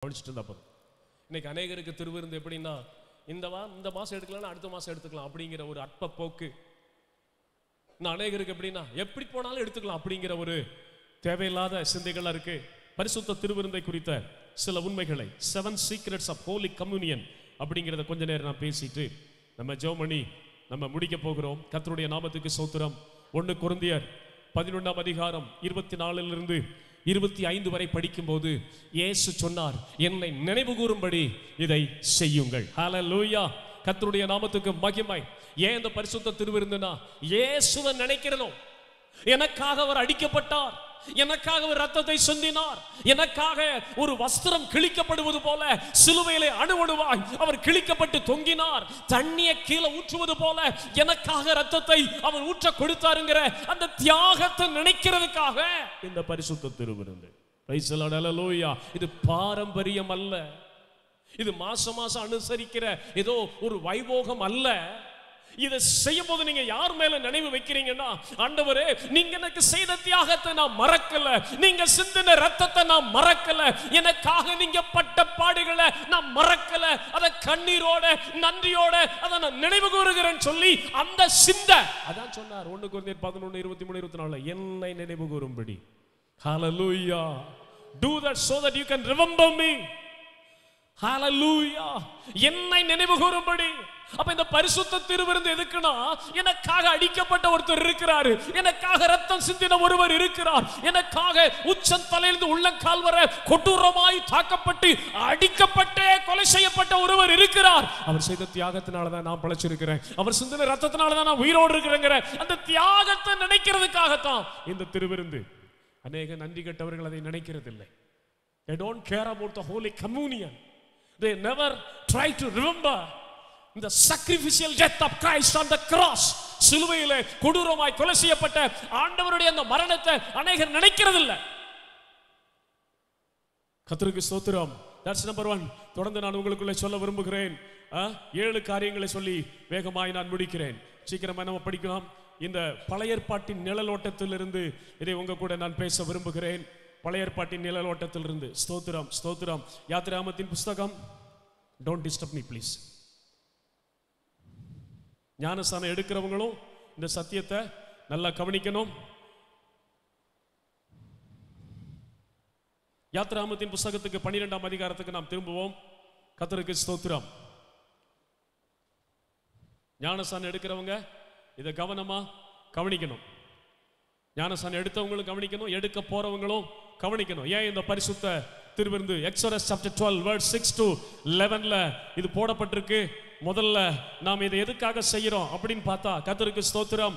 கவனிச்சுட்டு இருந்தா போதும். இன்னைக்கு அநேகருக்கு திருவிருந்து எப்படின்னா இந்த மாசம் எடுக்கலாம் அடுத்த மாசம் எடுத்துக்கலாம் அப்படிங்கிற ஒரு அற்ப போக்கு. இந்த அநேகருக்கு எப்படின்னா எப்படி போனாலும் எடுத்துக்கலாம் அப்படிங்கிற ஒரு தேவையில்லாத சிந்தைகளா இருக்கு. பரிசுத்த திருவிருந்தை குறித்த சில உண்மைகளை 7 Secrets of Holy Communion அப்படிங்கிறத கொஞ்ச நேரம் நான் பேசிட்டு நம்ம ஜெபம் பண்ணி நம்ம முடிக்க போகிறோம். கர்த்தருடைய நாமத்துக்கு ஸ்தோத்திரம். 1 கொரிந்தியர் 11ஆம் அதிகாரம் 24 25 வரை படிக்கும்போது இயேசு சொன்னார், என்னை நினைவு கூறும்படி இதை செய்யுங்கள். ஹல்லேலூயா, கர்த்தருடைய நாமத்துக்கு மகிமை. ஏன் இந்த பரிசுத்த திருவிருந்துனா இயேசுவை நினைக்கிறோம். எனக்காக அவர் அடிக்கப்பட்டார், எனக்காக ஒரு ரத்தத்தை சிந்தினார், எனக்காக ஒரு வஸ்திரம் கிழிக்கப்படுவது போல சிலுவையிலே அணுவணுவாய் அவர் கிழிக்கப்பட்டு தொங்கினார், தண்ணியை கீழே ஊற்றுவது போல எனக்காக ரத்தத்தை அவர் ஊற்ற கொடுத்தாருங்கிற அந்த தியாகத்தை நினைக்கிறதுக்காக இந்த பரிசுத்த திருவிருந்து. பிரைஸ் தி லார்ட், ஹல்லேலூயா. இது பாரம்பரியம் அல்ல, இது மாசம் அனுசரிக்கிற ஏதோ ஒரு வைபோகம் அல்ல. இதை செய்யும் போது நீங்க யார் மேல நினைவு வைக்கிறீங்கன்னா, ஆண்டவரே நீங்க எனக்கு செய்த தியாகத்தை நான் மறக்கல, நீங்க சிந்தின ரத்தத்தை நான் மறக்கல, எனக்காக நீங்க பட்ட பாடுகளை நான் மறக்கல, அத கண்ணீரோட நன்றியோட அதை நான் நினைவு கூறுகிறேன்னு சொல்லி அந்த சிந்தை அதான் சொன்னார் 1 கொரிந்தியர் 11 23 24 என்னை நினைவு கூறும்படி. ஹல்லேலூயா. Do that so that you can remember me. ஹல்லேலூயா. என்னை நினைவு கூறும்படி. அப்ப இந்த பரிசுத்த திருவிருந்து எதுக்குன்னா, எனக்காக அடிக்கப்பட்ட ஒருத்தர் இருக்கிறாரு, எனக்காக ரத்தம் சிந்தின ஒருவர் இருக்கிறார், எனக்காக உச்சம் தலையிலிருந்து உள்ளங்கால் வரை கொடூரமாய் தாக்கப்பட்டு அடிக்கப்பட்டே கொலை செய்யப்பட்ட ஒருவர் இருக்கிறார். அவர் செய்த தியாகத்தினாலதான் நான் பிழைச்சிருக்கிறேன், அவர் சிந்தின ரத்தத்தினாலதான் நான் உயிரோடு இருக்கிறேங்கிற அந்த தியாகத்தை நினைக்கிறதுக்காகத்தான் இந்த திருவிருந்து. அநேக நன்றி கெட்டவர்கள் அதை நினைக்கிறது இல்லை. They don't care about the Holy Communion. They never try to remember the sacrificial death of Christ on the cross. சிலுவையிலே கொடூரமாய் கொலை செய்யப்பட்ட ஆண்டவருடைய அந்த மரணத்தை அநேகர் நினைக்கிறது இல்லை. கர்த்தருக்கு ஸ்தோத்திரம். That's number 1. தொடர்ந்து நான் உங்களுக்குள்ளே சொல்ல விரும்புகிறேன். 7 காரியங்களை சொல்லி வேகமாய் நான் முடிக்கிறேன். சீக்கிரமா நம்ம படிக்கலாம். இந்த பழைய ஏற்பாட்டின் நிழலோட்டத்திலிருந்து இதை உங்க கூட நான் பேச விரும்புகிறேன். பழைய ஏற்பாட்டின் நிழலோட்டத்திலிருந்து. ஸ்தோத்திரம் ஸ்தோத்திரம். யாத்திராகமத்தின் புஸ்தகம். Don't disturb me please. ஞானஸ்நானம் எடுக்கிறவங்களும் இந்த சத்தியத்தை நல்லா கவனிக்கணும். யாத்திராகமத்தின் புஸ்தகத்துக்கு 12ஆம் அதிகாரத்துக்கு நாம் திரும்புவோம். கர்த்தருக்கு ஸ்தோத்திரம். ஞானஸ்நானம் எடுக்கிறவங்க இதை கவனமா கவனிக்கணும். ஞானஸ்நானம் எடுத்தவங்களும் கவனிக்கணும், எடுக்க போறவங்களும் கவனிக்கணும். ஏன் இந்த பரிசுத்த திருவிருந்து Exodus chapter 12 verse 6 to 11ல இது போடப்பட்டிருக்கு. முதல்ல நாம் இதை எதுக்காக செய்யறோம் அப்படின்னு பார்த்தா, கர்த்தருக்கு ஸ்தோத்திரம்,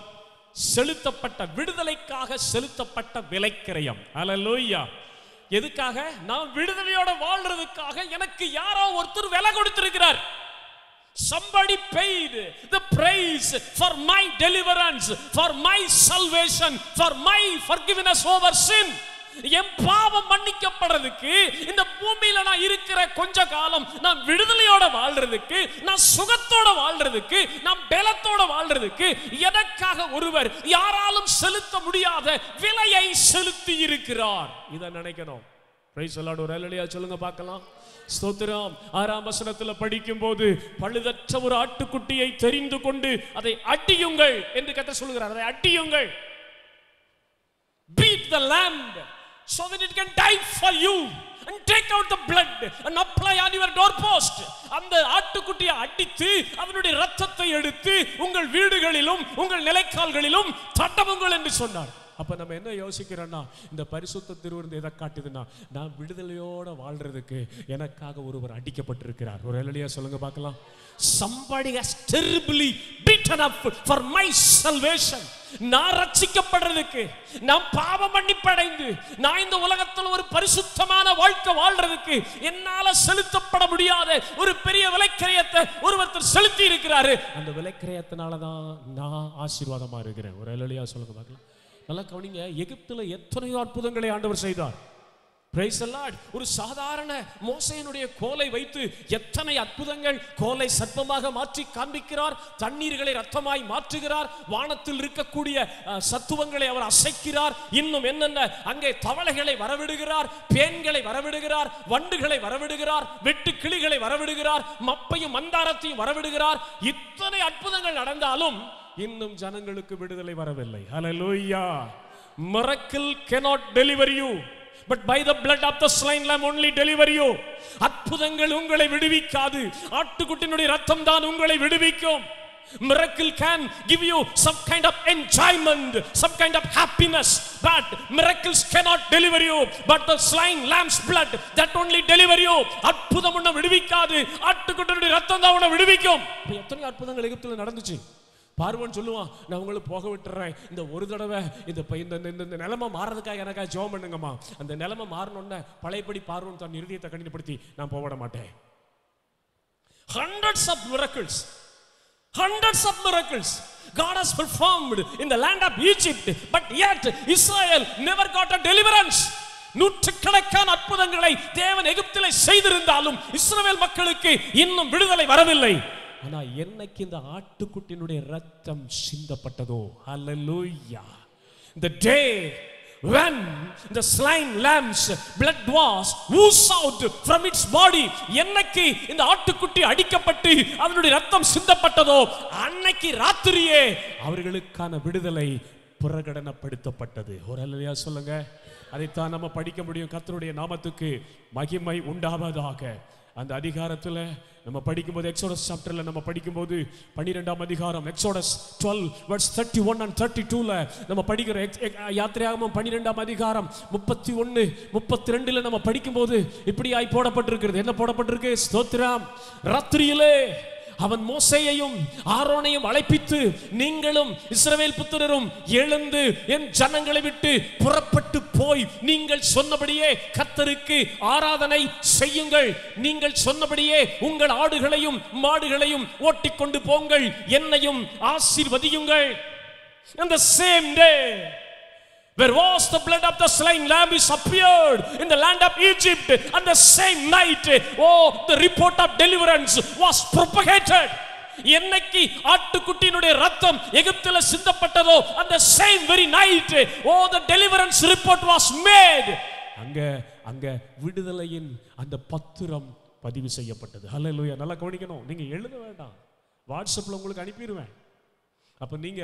செலுத்தப்பட்ட விடுதலைக்காக செலுத்தப்பட்ட விலைக்கிரயம். ஹல்லேலூயா. எதுக்காக? நான் விடுதலையோட வாழ்றதுக்காக எனக்கு யாரோ ஒருத்தர் விலை கொடுத்திருக்கிறார். Somebody paid the price for my deliverance, for my salvation, for my forgiveness over sin. என் பாவம் மன்னிக்கப்படுறதுக்கு இந்த பூமியில நான் இருக்கிற கொஞ்ச காலம் நான் விடுதலையோட வாழ்றதுக்கு, நான் சுகத்தோட வாழ்றதுக்கு, நான் பலத்தோட வாழ்றதுக்கு எனக்காக ஒருவர் யாராலும் செலுத்த முடியாத விலையை செலுத்தி இருக்கிறார். இதை நினைக்கணும். Price the Lord. ஒரு ஹல்லேலூயா சொல்லுங்க பார்க்கலாம். ஸ்தோத்திரம். 6ஆம் வசனத்துல படிக்கும் போது பழுதற்ற ஒரு ஆட்டுக்குட்டியை தெரிந்து கொண்டு அதை அடியுங்கள் என்று கர்த்தர் சொல்கிறார். அதை அடியுங்கள். Beat the lamb so that it can die for you and take out the blood and apply on your doorpost. அந்த ஆட்டுக்குட்டியை அடித்து அதனுடைய இரத்தத்தை எடுத்து உங்கள் வீடுகளிலும் உங்கள் நிலைக்கால்களிலும் தடவுங்கள் என்று சொன்னார். அப்ப நம்ம என்ன யோசிக்கிறோம்னா, இந்த பரிசுத்த திருவிருந்து எதை காட்டுதுன்னா, நான் விடுதலையோட வாழ்றதுக்கு எனக்காக ஒருவர் அடிக்கப்பட்டிருக்கிறார். ஒரு ஹல்லேலூயா சொல்லுங்க பார்க்கலாம். Somebody has terribly beaten up for my salvation. நான் ரட்சிக்கப்படுறதுக்கு, நான் பாவ மன்னிப்படைந்து நான் இந்த உலகத்தில் ஒரு பரிசுத்தமான வாழ்க்கை வாழ்றதுக்கு என்னால செலுத்தப்பட முடியாத ஒரு பெரிய விலைக்கிரயத்தை ஒருவர் செலுத்தி இருக்கிறாரு. அந்த விலைக்கிரயத்தினாலதான் நான் ஆசீர்வாதமா இருக்கிறேன். ஒரு ஹல்லேலூயா சொல்லுங்க பார்க்கலாம். நல்லா கவனிங்க. எகிப்துல எத்தனையோ அற்புதங்களை ஆண்டவர் செய்தார். Praise the Lord. ஒரு சாதாரண மோசேயினுடைய கோலை வைத்து எத்தனை அற்புதங்கள்! கோலை சர்ப்பமாக மாற்றி காண்பிக்கிறார், தண்ணீர்களை இரத்தமாய் மாற்றுகிறார், வானத்தில் இருக்கக்கூடிய சத்துவங்களை அவர் அசைக்கிறார், இன்னும் என்னென்ன அங்கே தவளைகளை வரவிடுகிறார், பேன்களை வரவிடுகிறார், வண்டுகளை வரவிடுகிறார், வெட்டு கிளிகளை வரவிடுகிறார், மப்பையும் மந்தாரத்தையும் வரவிடுகிறார். இத்தனை அற்புதங்கள் நடந்தாலும் இன்னும் ஜனங்களுக்கு விடுதலை வரவில்லை. Hallelujah. Miracle cannot deliver you, but by the blood of the slain lamb only deliver you. அற்புதங்கள் உங்களை விடுவிக்காது, ஆட்டுக்குட்டியினுடைய இரத்தம் தான் உங்களை விடுவிக்கும். Miracle can give you some kind of enjoyment, some kind of happiness, but miracles cannot deliver you, but the slain lamb's blood that only deliver you. அற்புதம் உன்னை விடுவிக்காது, ஆட்டுக்குட்டியினுடைய இரத்தம் தான் உன்னை விடுவிக்கும். எத்தனை அற்புதங்கள் எகிப்தில் நடந்துச்சு. பார்வோன் சொல்லுவான், நான் உங்களை போக விட்டுறேன், இந்த ஒரு தடவை இந்த நிலைமை மாறதுக்காக எனக்காக ஜெபம் பண்ணுங்கம்மா. அந்த நிலைமை மாறணும்னா பழையபடி பார்வோன் தன் இருதயத்தை கடினப்படுத்தி நான் போக மாட்டேன். Hundreds of miracles God has performed in the land of Egypt, but yet Israel never got a deliverance. நூற்றுக்கணக்கான அற்புதங்களை தேவன் எகிப்திலே செய்திருந்தாலும் இஸ்ரவேல் மக்களுக்கு இன்னும் விடுதலை வரவில்லை. ஆனா என்னைக்கு இந்த ஆட்டுக்குட்டியினுடைய இரத்தம் சிந்தப்பட்டதோ, hallelujah, the day when the slain lamb's blood was oozed out from its body, என்னைக்கு இந்த ஆட்டுக்குட்டி அடிக்கப்பட்டு அதனுடைய இரத்தம் சிந்தப்பட்டதோ அன்னைக்கு ராத்திரியே அவர்களுக்கான விடுதலை பிரகடனப்படுத்தப்பட்டது. ஒரு ஹல்லேலூயா சொல்லுங்க. அதைத்தான் நம்ம படிக்க முடியும். கர்த்தருடைய நாமத்துக்கு மகிமை உண்டாவதாக. அந்த அதிகாரத்தில் நம்ம படிக்கும்போது எக்ஸோடஸ் சாப்டர்ல நம்ம படிக்கும்போது 12ஆம் அதிகாரம் எக்ஸோடஸ் 12 verse 31 and 32ல நம்ம படிக்கிற யாத்திராகமம் 12ஆம் அதிகாரம் 31 32ல நம்ம படிக்கும்போது இப்படியாய் போடப்பட்டிருக்கிறது. என்ன போடப்பட்டிருக்கு? ஸ்தோத்திரம். ராத்திரியிலே அவன் மோசேயையும் ஆரோனையும் அழைப்பித்து, நீங்களும் இஸ்ரவேல் புத்திரரும் எழுந்து என் ஜனங்களை விட்டு புறப்பட்டு போய் நீங்கள் சொன்னபடியே கர்த்தருக்கு ஆராதனை செய்யுங்கள், நீங்கள் சொன்னபடியே உங்கள் ஆடுகளையும் மாடுகளையும் ஓட்டிக்கொண்டு போங்கள், என்னையும் ஆசீர்வதியுங்கள். On the same day where was the blood of the slain lamb is appeared in the land of Egypt, and the same night, oh, the report of deliverance was propagated. என்னைக்கு ஆட்டுக்குட்டியினுடைய இரத்தம் எகிப்தில சிந்தப்பட்டதோ அந்த same very night, oh, the deliverance report was made. அங்க விடுதலையின் அந்த பத்திரம் பதிவு செய்யப்பட்டது. ஹல்லேலூயா. நல்லா கவனிக்கணும். நீங்க எழுத வேண்டாம், வாட்ஸ்அப்ல உங்களுக்கு அனுப்பிடுவேன். அப்ப நீங்க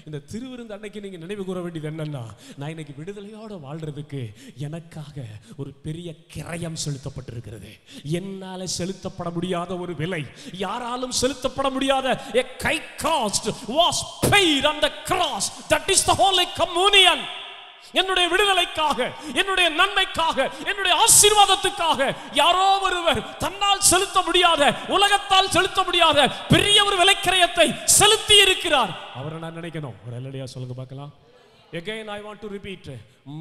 இந்த திருவிருந்து அன்னைக்கு நீங்க நினைவு கூற வேண்டியது என்னன்னா, நான் இன்னைக்கு விடுதலையோட வாழ்றதுக்கு எனக்காக ஒரு பெரிய கிரயம் செலுத்தப்பட்டிருக்கிறது. என்னால செலுத்தப்பட முடியாத ஒரு விலை, யாராலும் செலுத்தப்பட முடியாத a high cost was paid on the cross. That is the Holy Communion. என்னுடைய விடுதலைக்காக, என்னுடைய நன்மைக்காக, என்னுடைய ஆசீர்வாதத்துக்காக யாரோ ஒருவர் தன்னால் செலுத்த முடியாத, உலகத்தால் செலுத்த முடியாத பெரிய ஒரு விலைக்கிரயத்தை செலுத்தி இருக்கிறார். அவரை நான் நினைக்கணும். ஒரு ஹல்லேலூயா சொல்லுங்க பார்க்கலாம். Again I want to repeat,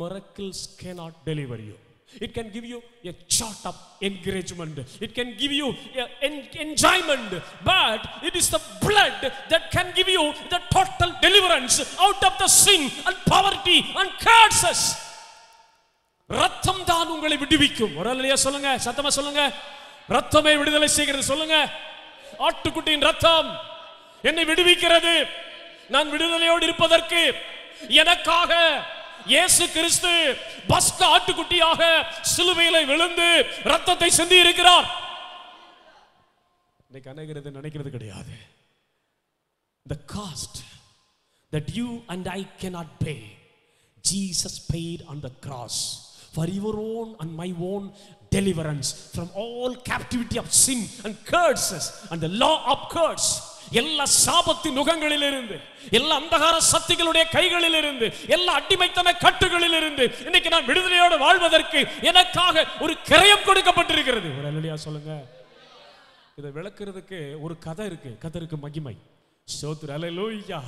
miracles cannot deliver you. It can give you a shot of encouragement, it can give you enjoyment, but it is the blood that can give you the total deliverance out of the sin and poverty and curses. ரத்தம் தான் உங்களை விடுவிக்கும். ஒரு ஹல்லேலூயா சொல்லுங்க, சத்தமா சொல்லுங்க. ரத்தமே விடுதலை செய்கிறது. சொல்லுங்க, ஆட்டுக்குட்டியின் ரத்தம் என்னை விடுவிக்கிறது. நான் விடுதலையோடு இருப்பதற்கு எனக்காக இயேசு கிறிஸ்து பஸ்கா ஆட்டுக்குட்டியாக சிலுவையிலே விழுந்து ரத்தத்தை சிந்தி இருக்கிறார். இன்னைக்கு அநேகர் நினைக்கிறது கிடையாது. The cost that you and I cannot pay, Jesus paid on the cross for your own and my own deliverance from all captivity of sin and curses and the law of curse. எல்லா சாபத்தின் நுகங்களில் இருந்து, எல்லா அந்தகார சக்திகளுடைய கைகளில் இருந்து, எல்லா அடிமைத்தன கட்டுகளில் இருந்து இன்னைக்கு நான் விடுதலையோடு வாழ்வதற்கு எனக்காக ஒரு கிரயம் கொடுக்கப்பட்டிருக்கிறது. ஒரு ஹல்லேலூயா சொல்லுங்க. இதை விளக்குறதுக்கு ஒரு கதை இருக்கு. கதருக்கு மகிமை. ஸ்தோத்திரம். ஹல்லேலூயா.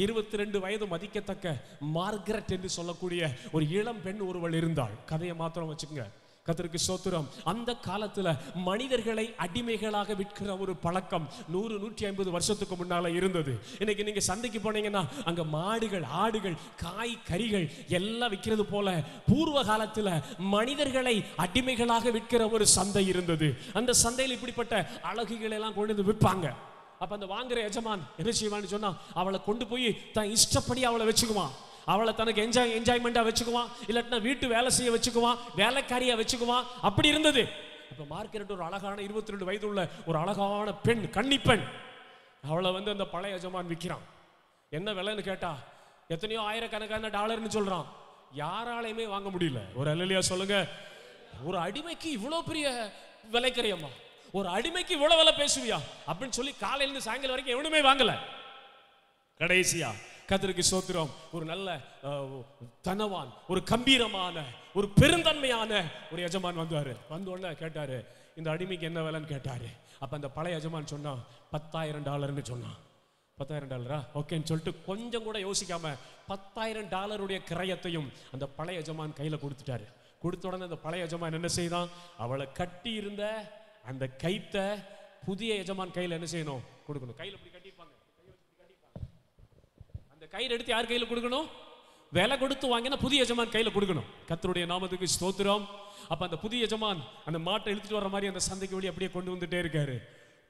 22 வயது மதிக்கத்தக்க மார்கரெட் என்று சொல்லக்கூடிய ஒரு இளம் பெண் ஒருவள் இருந்தாள். கதையை மாத்திரம் வச்சுக்கோங்க. கர்த்தருக்கு ஸ்தோத்திரம். அந்த காலத்துல மனிதர்களை அடிமைகளாக விற்கிற ஒரு பழக்கம் 100-150 வருஷத்துக்கு முன்னால இருந்தது. இன்னைக்கு நீங்க சந்தைக்கு போனீங்கன்னா அங்க மாடுகள், ஆடுகள், காய், கறிகள் எல்லாம் விற்கிறது போல பூர்வ காலத்துல மனிதர்களை அடிமைகளாக விற்கிற ஒரு சந்தை இருந்தது. அந்த சந்தையில் இப்படிப்பட்ட அழகுகளை எல்லாம் கொண்டு வந்து விற்பாங்க. அப்ப அந்த வாங்குற எஜமான் என்ன செய்வான்னு சொன்னா, அவளை கொண்டு போய் தன் இஷ்டப்படி அவளை வச்சுக்குவான். அவளை தனக்கு என்ஜாய்மெண்டா வச்சுக்குவான், இல்லாட்டினா வீட்டு வேலை செய்ய வச்சுக்குவான், வேலைக்காரியா வச்சுக்குவான். அப்படி இருந்தது. அப்ப மார்க்கெட் ஒரு அழகான 22 வயது உள்ள ஒரு அழகான பெண், கன்னிப்பெண், அவளை வந்து அந்த பழைய எஜமான் விற்கிறான். என்ன விலைன்னு கேட்டா எத்தனையோ ஆயிரக்கணக்கான டாலர்னு சொல்றான். யாராலையுமே வாங்க முடியல. ஒரு அல்லேலூயா சொல்லுங்க. ஒரு அடிமைக்கு இவ்வளவு பெரிய விலைக்கறியம்மா, ஒரு அடிமைக்கு இவ்வளவு விலை பேசுவியா அப்படின்னு சொல்லி காலையிலிருந்து சாயங்காலம் வரைக்கும் எவனுமே வாங்கல. கடைசியா கர்த்தருக்கு ஸ்தோத்திரம், ஒரு நல்ல தனவான், ஒரு கம்பீரமான, ஒரு பெருந்தன்மையான ஒரு எஜமான் வந்தாரு. வந்த உடனே கேட்டாரு, இந்த அடிமைக்கு என்ன விலைன்னு கேட்டாரு. அப்ப அந்த பழைய எஜமான் சொன்னா $10,000 சொன்னான். $10,000 ஓகேன்னு சொல்லிட்டு கொஞ்சம் கூட யோசிக்காம $10,000 கிரயத்தையும் அந்த பழைய எஜமான் கையில கொடுத்துட்டாரு. கொடுத்த உடனே அந்த பழைய எஜமான் என்ன செய்தான், அவளை கட்டி இருந்த அந்த கைத்தை புதிய எஜமான் கையில என்ன செய்யணும், கொடுக்கணும். கையில இப்படி கட்டிப்பாங்க, அந்த கயிறு எடுத்து யார் கையில கொடுக்கணும், விலை கொடுத்து வாங்கினா புதிய எஜமான் கையில கொடுக்கணும். கர்த்தருடைய நாமத்துக்கு ஸ்தோத்திரம். அப்ப அந்த புதிய எஜமான் அந்த மாட்டை இழுத்துட்டு வர மாதிரி அந்த சந்தைக்கு வழி அப்படியே கொண்டு வந்துட்டே இருக்காரு.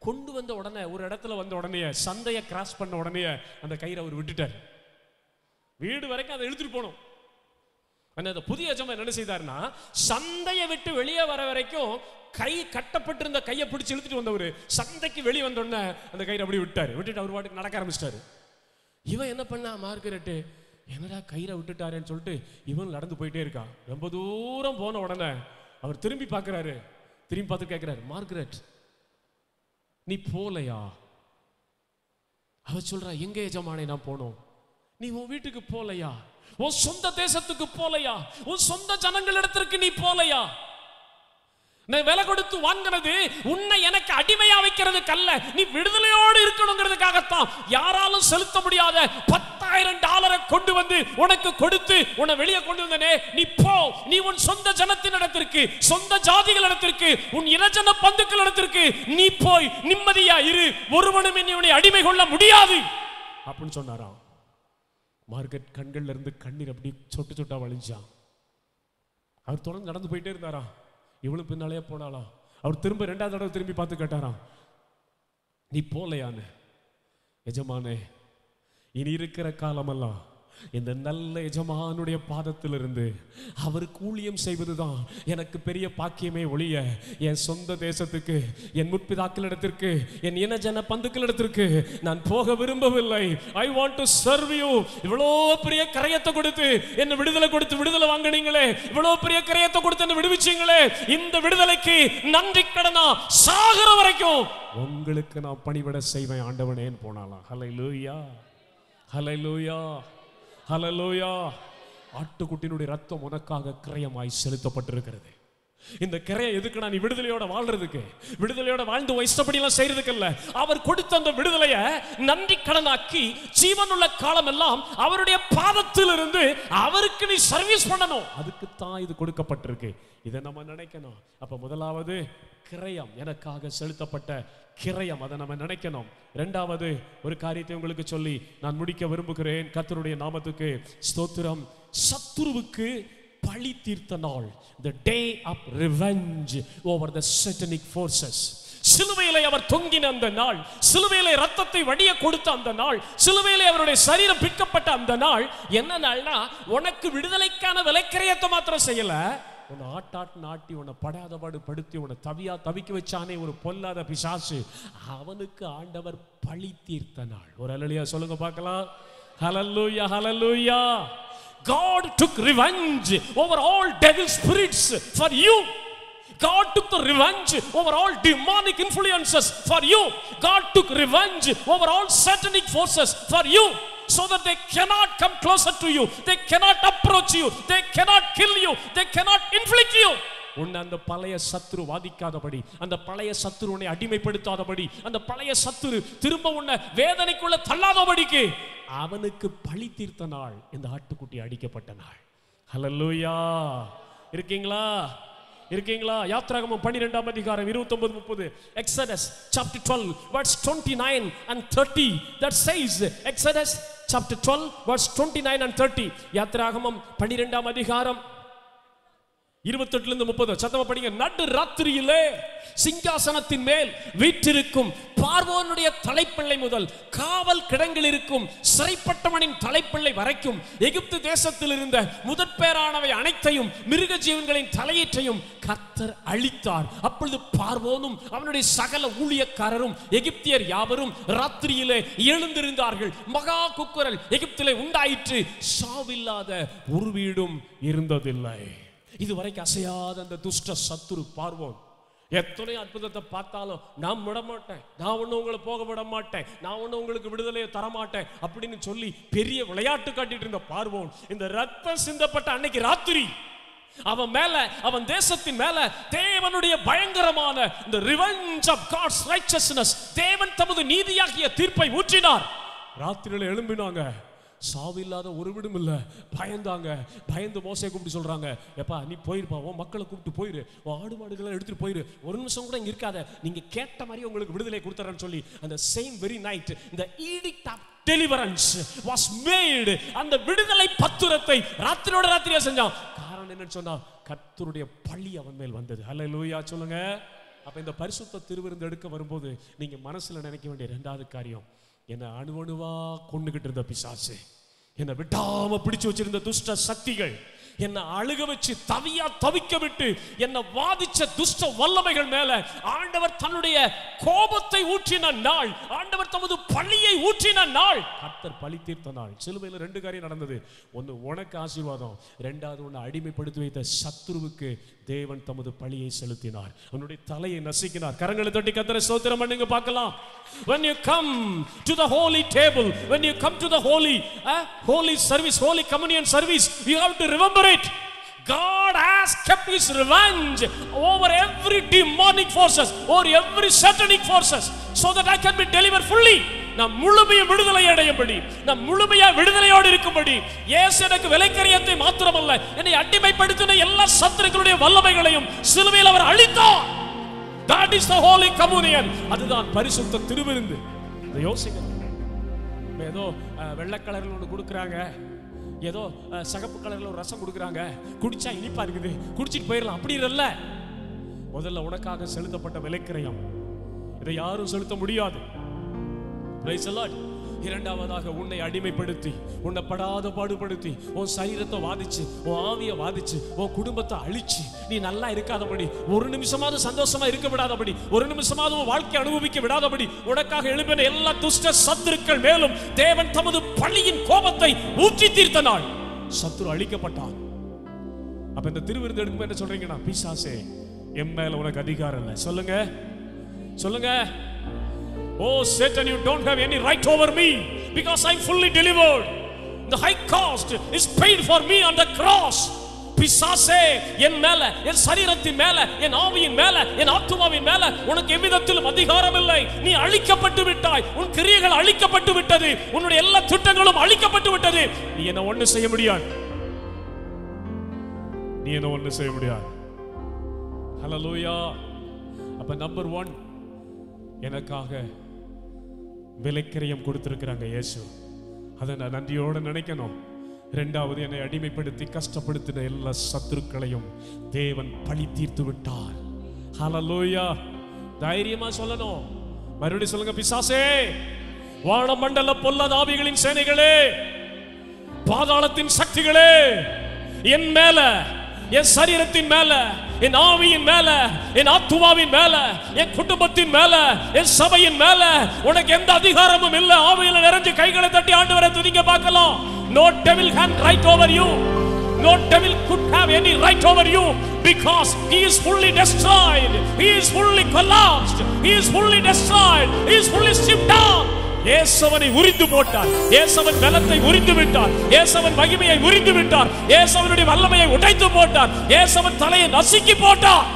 கொண்டு வந்த உடனே ஒரு இடத்துல வந்த உடனே சந்தையை கிராஸ் பண்ண உடனே அந்த கயிறை அவர் விட்டுட்டார். வீடு வரைக்கும் அதை இழுத்துட்டு போனோம். அந்த புதிய எஜமான் என்ன செய்தார்னா, சந்தையை விட்டு வெளியே வர வரைக்கும் கை கட்டப்பட்டிருந்த கையை பிடிச்சு இழுத்துட்டு வந்தவர் சந்தைக்கு வெளியே வந்தோடனே அந்த கயிறை அப்படி விட்டாரு. விட்டுட்டு அவர் பாட்டுக்கு நடக்க ஆரம்பிச்சிட்டாரு. இவன் என்ன பண்ணா, மார்கரெட்டு என்னடா கயிறை விட்டுட்டாருன்னு சொல்லிட்டு இவன் நடந்து போயிட்டே இருக்கான். ரொம்ப தூரம் போன உடனே அவர் திரும்பி பார்க்கிறாரு. திரும்பி பார்த்து கேட்கிறாரு, மார்கரெட் நீ போலையா? அவ சொல்றா, எங்க எஜமானே நான் போனோம்? நீ உன் வீட்டுக்கு போலையா? உன் சொந்த தேசத்துக்கு போலையா? உன் சொந்த ஜனங்களிடத்திற்கு நீ போலையா? நான் விலை கொடுத்து வாங்கினது உன்னை எனக்கு அடிமையா வைக்கிறதுக்கு அல்ல, நீ விடுதலையோடு இருக்கணுங்கிறதுக்காகத்தான். யாராலும் செலுத்த முடியாத $10,000 கொண்டு வந்து உனக்கு கொடுத்து உன்னை வெளியே கொண்டு வந்தனே, நீ போ. நீ உன் சொந்த ஜனத்தின் இடத்திற்கு, சொந்த ஜாதிகள் இடத்திற்கு, உன் இனஜன பந்துக்கள் இடத்திற்கு நீ போய் நிம்மதியா இரு. ஒருவனும் உன்னை அடிமை கொள்ள முடியாது அப்படின்னு சொன்னாராம். மார்கரெட் கண்கள்ல இருந்து கண்ணீர் அப்படி சொட்டு சொட்டா வழிஞ்சான். அவர் தொடர்ந்து நடந்து போயிட்டே இருந்தாராம். இவளும் பின்னாலே போனாலாம். அவர் திரும்ப 2வது தடவை திரும்பி பார்த்து கேட்டாராம், நீ போலையான்னு. எஜமானே, இனி இருக்கிற காலமெல்லாம் இந்த நல்ல எஜமானுடைய பாதத்திலிருந்து அவருக்கு ஊழியம் செய்வதுதான் எனக்கு பெரிய பாக்கியமே ஒழிய, என் சொந்த தேசத்துக்கு, என் முற்பிதாக்களிடத்திற்கு, என் இனஜன பந்துக்களிடத்திற்கு நான் போக விரும்பவில்லை. I want to serve you. இவ்வளோ பெரிய கரையத்தை கொடுத்து என்ன விடுதலை கொடுத்து விடுதலை வாங்கினீங்களே, இவ்வளோ பெரிய கரையத்தை கொடுத்து என்ன விடுவிச்சீங்களே, இந்த விடுதலைக்கு நன்றி கடனா சாகர வரைக்கும் உங்களுக்கு நான் பணிவிட செய்வேன் ஆண்டவனேன்னு போனாலாம். ஹல்லேலூயா, ஹல்லேலூயா, ஹல்லேலூயா. ஆட்டுக்குட்டியினுடைய ரத்தம் உனக்காக கிரயமாய் செலுத்தப்பட்டிருக்கிறது. இந்த கிரையை எதுக்கு? நான் விடுதலையோட வாழ்றதுக்கு, விடுதலையோட வாழ்ந்து இஷ்டப்படியெல்லாம் செய்யறதுக்கு இல்ல. அவர் கொடுத்த அந்த விடுதலையை நன்றி கடனாக்கி ஜீவனுள்ள காலம் எல்லாம் அவருடைய பாதத்தில் இருந்து அவருக்கு நீ சர்வீஸ் பண்ணணும். அதுக்கு தான் இது கொடுக்கப்பட்டிருக்கு. இதை நம்ம நினைக்கணும். அப்ப முதலாவது கிரயம், எனக்காக செலுத்தப்பட்ட கிரயம், அதை நம்ம நினைக்கணும். 2வது ஒரு காரியத்தை உங்களுக்கு சொல்லி நான் முடிக்க விரும்புகிறேன். கர்த்தருடைய நாமத்துக்கு ஸ்தோத்திரம். சத்துருவுக்கு பழி தீர்த்த நாள், the day of revenge over the satanic forces. சிலுவையிலே அவர் தொங்கின அந்த நாள், சிலுவையிலே ரத்தத்தை வடிய கொடுத்த அந்த நாள், சிலுவையிலே அவருடைய சரீரம் பிற்கப்பட்ட அந்த நாள் என்ன நாள்னா, உனக்கு விடுதலைக்கான விலைக்கிரயத்தை மாத்திரம் செய்யல, உன்னை ஆட்டாட்டி உன்னை படாத பாடு படுத்தி உன்னை தவிக்க வச்சானே ஒரு பொல்லாத பிசாசு, அவனுக்கு ஆண்டவர் பழி தீர்த்த நாள். ஒரு அல்லேலூயா சொல்லுங்க பார்க்கலாம். ஹல்லேலூயா, ஹல்லேலூயா. God took revenge over all devil spirits for you. God took the revenge over all demonic influences for you. God took revenge over all satanic forces for you, so that they cannot come closer to you, they cannot approach you, they cannot kill you, they cannot inflict you. உன்னை அந்த பழைய சத்துரு வாதிக்காதபடி, அந்த பழைய சத்துரு உன்னை அடிமைப்படுத்தாதபடி, அந்த பழைய சத்துரு திரும்ப உன்னை வேதனைக்குள்ள தள்ளாதபடிக்கு அவனுக்கு பழி தீர்த்த நாள் இந்த ஆட்டுக்குட்டி அடிக்கப்பட்ட நாள். ஹல்லேலூயா. இருக்கீங்களா? இருக்கீங்களா? யாத்ராகமம் 12ஆம் அதிகாரம் 29-30. Exodus chapter 12 verse 29 and 30. That says Exodus chapter 12 verse 29 and 30. யாத்ராகமம் 12ஆம் அதிகாரம் 28-30 சத்தமா படிங்க. நடு ராத்திரியிலே சிங்காசனத்தின் மேல் வீற்றிருக்கும் பார்வோனுடைய தலைப்பிள்ளை முதல் காவல் கிடங்கில் இருக்கும் சிறைப்பட்டவனின் தலைப்பிள்ளை வரைக்கும் எகிப்து தேசத்தில் இருந்த முதற்பேரானவை அனைத்தையும் மிருக ஜீவன்களின் தலையீற்றையும் கர்த்தர் அழித்தார். அப்பொழுது பார்வோனும் அவனுடைய சகல ஊழியக்காரரும் எகிப்தியர் யாவரும் ராத்திரியிலே எழுந்திருந்தார்கள். மகா குக்குரல் எகிப்திலே உண்டாயிற்று. சாவில்லாத ஒரு வீடும் இருந்ததில்லை. இதுவரைக்கும் அசையாத அந்த துஷ்ட சத்துரு பார்வோன் எத்தனை அற்புதத்தை பார்த்தாலும் நான் விட மாட்டேன், நான் ஒன்னும் உங்களை போக விட மாட்டேன், நான் ஒன்னும் உங்களுக்கு விடுதலையை தரமாட்டேன் அப்படின்னு சொல்லி பெரிய விளையாட்டு காட்டிட்டு இருந்த பார்வோன் இந்த ரத்தம் சிந்தப்பட்ட அன்னைக்கு ராத்திரி அவன் மேல, அவன் தேசத்தின் மேல தேவனுடைய பயங்கரமான இந்த ரிவெஞ்ச் ஆஃப் காட்ஸ் ரைச்சஸ்னஸ், தேவன் தமது நீதியாகிய தீர்ப்பை ஊற்றினார். ராத்திரியில எழும்பினாங்க. சாவில்லாத ஒரு வீடும் இல்ல. பயந்தாங்க. பயந்து மோசேயை கூப்பிட்டு சொல்றாங்க, எப்பா நீ போயிருப்பா, உன் மக்களை கூப்பிட்டு போயிரு, உன் ஆடு மாடுகளை எடுத்துட்டு போயிரு, ஒரு நிமிஷம் கூட இங்க இருக்காத, நீங்க கேட்ட மாதிரி உங்களுக்கு விடுதலை கொடுத்துறேன்னு சொல்லி அந்த சேம் வெரி நைட் இந்த edict of deliverance was made. அந்த விடுதலை பத்திரத்தை ராத்திரியோட ராத்திரியா செஞ்சான். காரணம் என்னன்னு சொன்னா கர்த்தருடைய பழி அவன் மேல் வந்தது. ஹல்லேலூயா சொல்லுங்க. அப்ப இந்த பரிசுத்த திருவிருந்து எடுக்க வரும்போது நீங்க மனசுல நினைக்க வேண்டிய இரண்டாவது காரியம், என்னை அணுவணுவா கொண்டுகிட்டு இருந்த பிசாசு, என்னை விடாம பிடிச்சு வச்சிருந்த துஷ்ட சக்திகள், என்னை அழுக வச்சு தவியா தவிக்க விட்டு என்னை வாதிச்ச துஷ்ட வல்லமைகள் மேல ஆண்டவர் தன்னுடைய கோபத்தை ஊற்றின நாள், ஆண்டவர் தமது பழியை ஊற்றின நாள், கர்த்தர் பழி தீர்த்த நாள். சிலுவையில் ரெண்டு காரியம் நடந்தது. ஒன்னு உனக்கு ஆசீர்வாதம், ரெண்டாவது ஒன்னு அடிமைப்படுத்தி வைத்த சத்துருவுக்கு தேவன் தமது பழியை செலுத்தினார், அவனுடைய தலையை நசுக்கினார். கரங்களை தட்டி கர்த்தரை ஸ்தோத்திரம் பண்ணுங்க பார்க்கலாம். When you come to the holy table, when you come to the holy service, holy communion service, you have to remember it. God has kept his revenge over every demonic forces, or every satanic forces, so that I can be delivered fully. நான் முழுமையா விடுதலை அடையும்படி, நான் முழுமையா விடுதலையோடு இருக்கும்படி இயேசு எனக்கு விலைக்கரியத்தை மாத்திரமல்ல, என்னை அடிமைப்படுத்தின எல்லா சத்துருக்களுடைய வல்லமைகளையும் சிலுவையில் அவர் அழித்தார். That is the holy communion. அதுதான் பரிசுத்த திருவிருந்து. இதை யோசிங்க. ஏதோ வெள்ளை கலர்ல ஒன்று கொடுக்குறாங்க, ஏதோ சகப்பு கலர்ல ஒரு ரசம் கொடுக்குறாங்க, குடிச்சா இனிப்பா இருக்குது, குடிச்சிட்டு போயிடலாம், அப்படி இல்ல. முதல்ல உனக்காக செலுத்தப்பட்ட விலைக்கிரயம், இதை யாரும் செலுத்த முடியாது. Praise the Lord. இரண்டாவதாக உன்னை அடிமைப்படுத்தி, உன்னை படாத பாடுபடுத்தி, உன் சரீரத்தை வாதிச்சு, உன் ஆவியை வாதிச்சு, உன் குடும்பத்தை அழிச்சு நீ நல்லா இருக்காதபடி, ஒரு நிமிஷமாவது சந்தோஷமா இருக்க விடாதபடி, ஒரு நிமிஷமாவது உன் வாழ்க்கை அனுபவிக்க விடாதபடி உனக்காக எழுப்பின எல்லா துஷ்ட சத்துருக்கள் மேலும் தேவன் தமது பழியின் கோபத்தை ஊற்றி தீர்த்த நாள் சத்துரு அழிக்கப்பட்டான். அப்ப இந்த திருவிருந்து எடுக்கும் என்ன சொல்றீங்கன்னா, பிசாசே என் மேல உனக்கு அதிகாரம் இல்லை. சொல்லுங்க சொல்லுங்க. Oh Satan, you don't have any right over me because I'm fully delivered. The high cost is paid for me on the cross. பிசாசே என் மேல, என் சரீரத்தின் மேல, என் ஆவியின் மேல, என் ஆத்துமாவின் மேல உனக்கு எவ்விதத்திலும் அதிகாரம் இல்லை. நீ அழிக்கப்பட்டு விட்டாய். உன் கிரியைகள் அழிக்கப்பட்டு விட்டது. உன்னுடைய எல்லா திட்டங்களும் அழிக்கப்பட்டு விட்டது. நீ என்ன ஒண்ணு செய்ய முடியாது. நீ என்ன ஒண்ணு செய்ய முடியாது. ஹல்லேலூயா. அப்ப நம்பர் 1, எனக்காக விலைக்கிரயம் கொடுத்திருக்கிறாங்க இயேசு. அதை நான் நன்றியோடு நினைக்கணும். இரண்டாவது, என்னை அடிமைப்படுத்தி கஷ்டப்படுத்தின எல்லா சத்துருக்களையும் தேவன் பழி தீர்த்து விட்டார். ஹல்லேலூயா. தைரியமா சொல்லணும். மறுபடியும் சொல்லுங்க, பிசாசே, வானமண்டல பொல்லாத ஆவிகளின் சேனைகளே, பாதாளத்தின் சக்திகளே, என் மேல, என் சரீரத்தின் மேல, என் ஆவியின் மேல, என் ஆத்துமாவின் மேல, என் குடும்பத்தின் மேல, என் சபையின் மேல உனக்கு எந்த அதிகாரமும் இல்ல. ஆவியில நிறைஞ்சு கைகளை தட்டி ஆண்டவரை துதிங்க பார்க்கலாம். No devil can right over you. No devil could have any right over you because he is fully destroyed. He is fully collapsed. He is fully destroyed. He is fully stripped down. இயேசுவை உரிந்து போட்டார். இயேசுவின் பலத்தை உரிந்து விட்டார். இயேசுவின் மகிமையை உரிந்து விட்டார். இயேசுவினுடைய வல்லமையை உடைத்து போட்டார். இயேசுவின் தலையை நசுக்கி போட்டார்.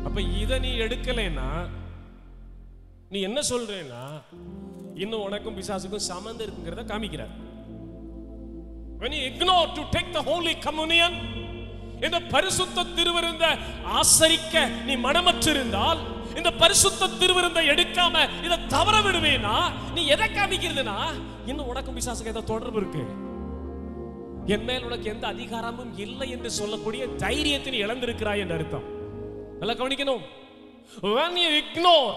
அப்ப இத நீ எடுக்கலைன்னா நீ என்ன சொல்றேன்னா இன்னும் உனக்கும் பிசாசுக்கும் சம்பந்தம் இருக்குங்கிறத காமிக்கிறார். when you ignore to take the holy communion, இந்த பரிசுத்த திருவிருந்த ஆசரிக்க நீ மனமற்றிருந்தால், இந்த பரிசுத்த திருவிருந்தை எடுக்காம இதை தவற விடுவேனா, நீ எதை காமிக்கிறதுனா இன்னும் உனக்கும் பிசாசுக்கு ஏதோ தொடர்பு இருக்கு, என் மேல் உனக்கு எந்த அதிகாரமும் இல்லை என்று சொல்லக்கூடிய தைரியத்தை நீ இழந்திருக்கிறாய் என்று அர்த்தம். நல்லா கவனிக்கணும். When you ignore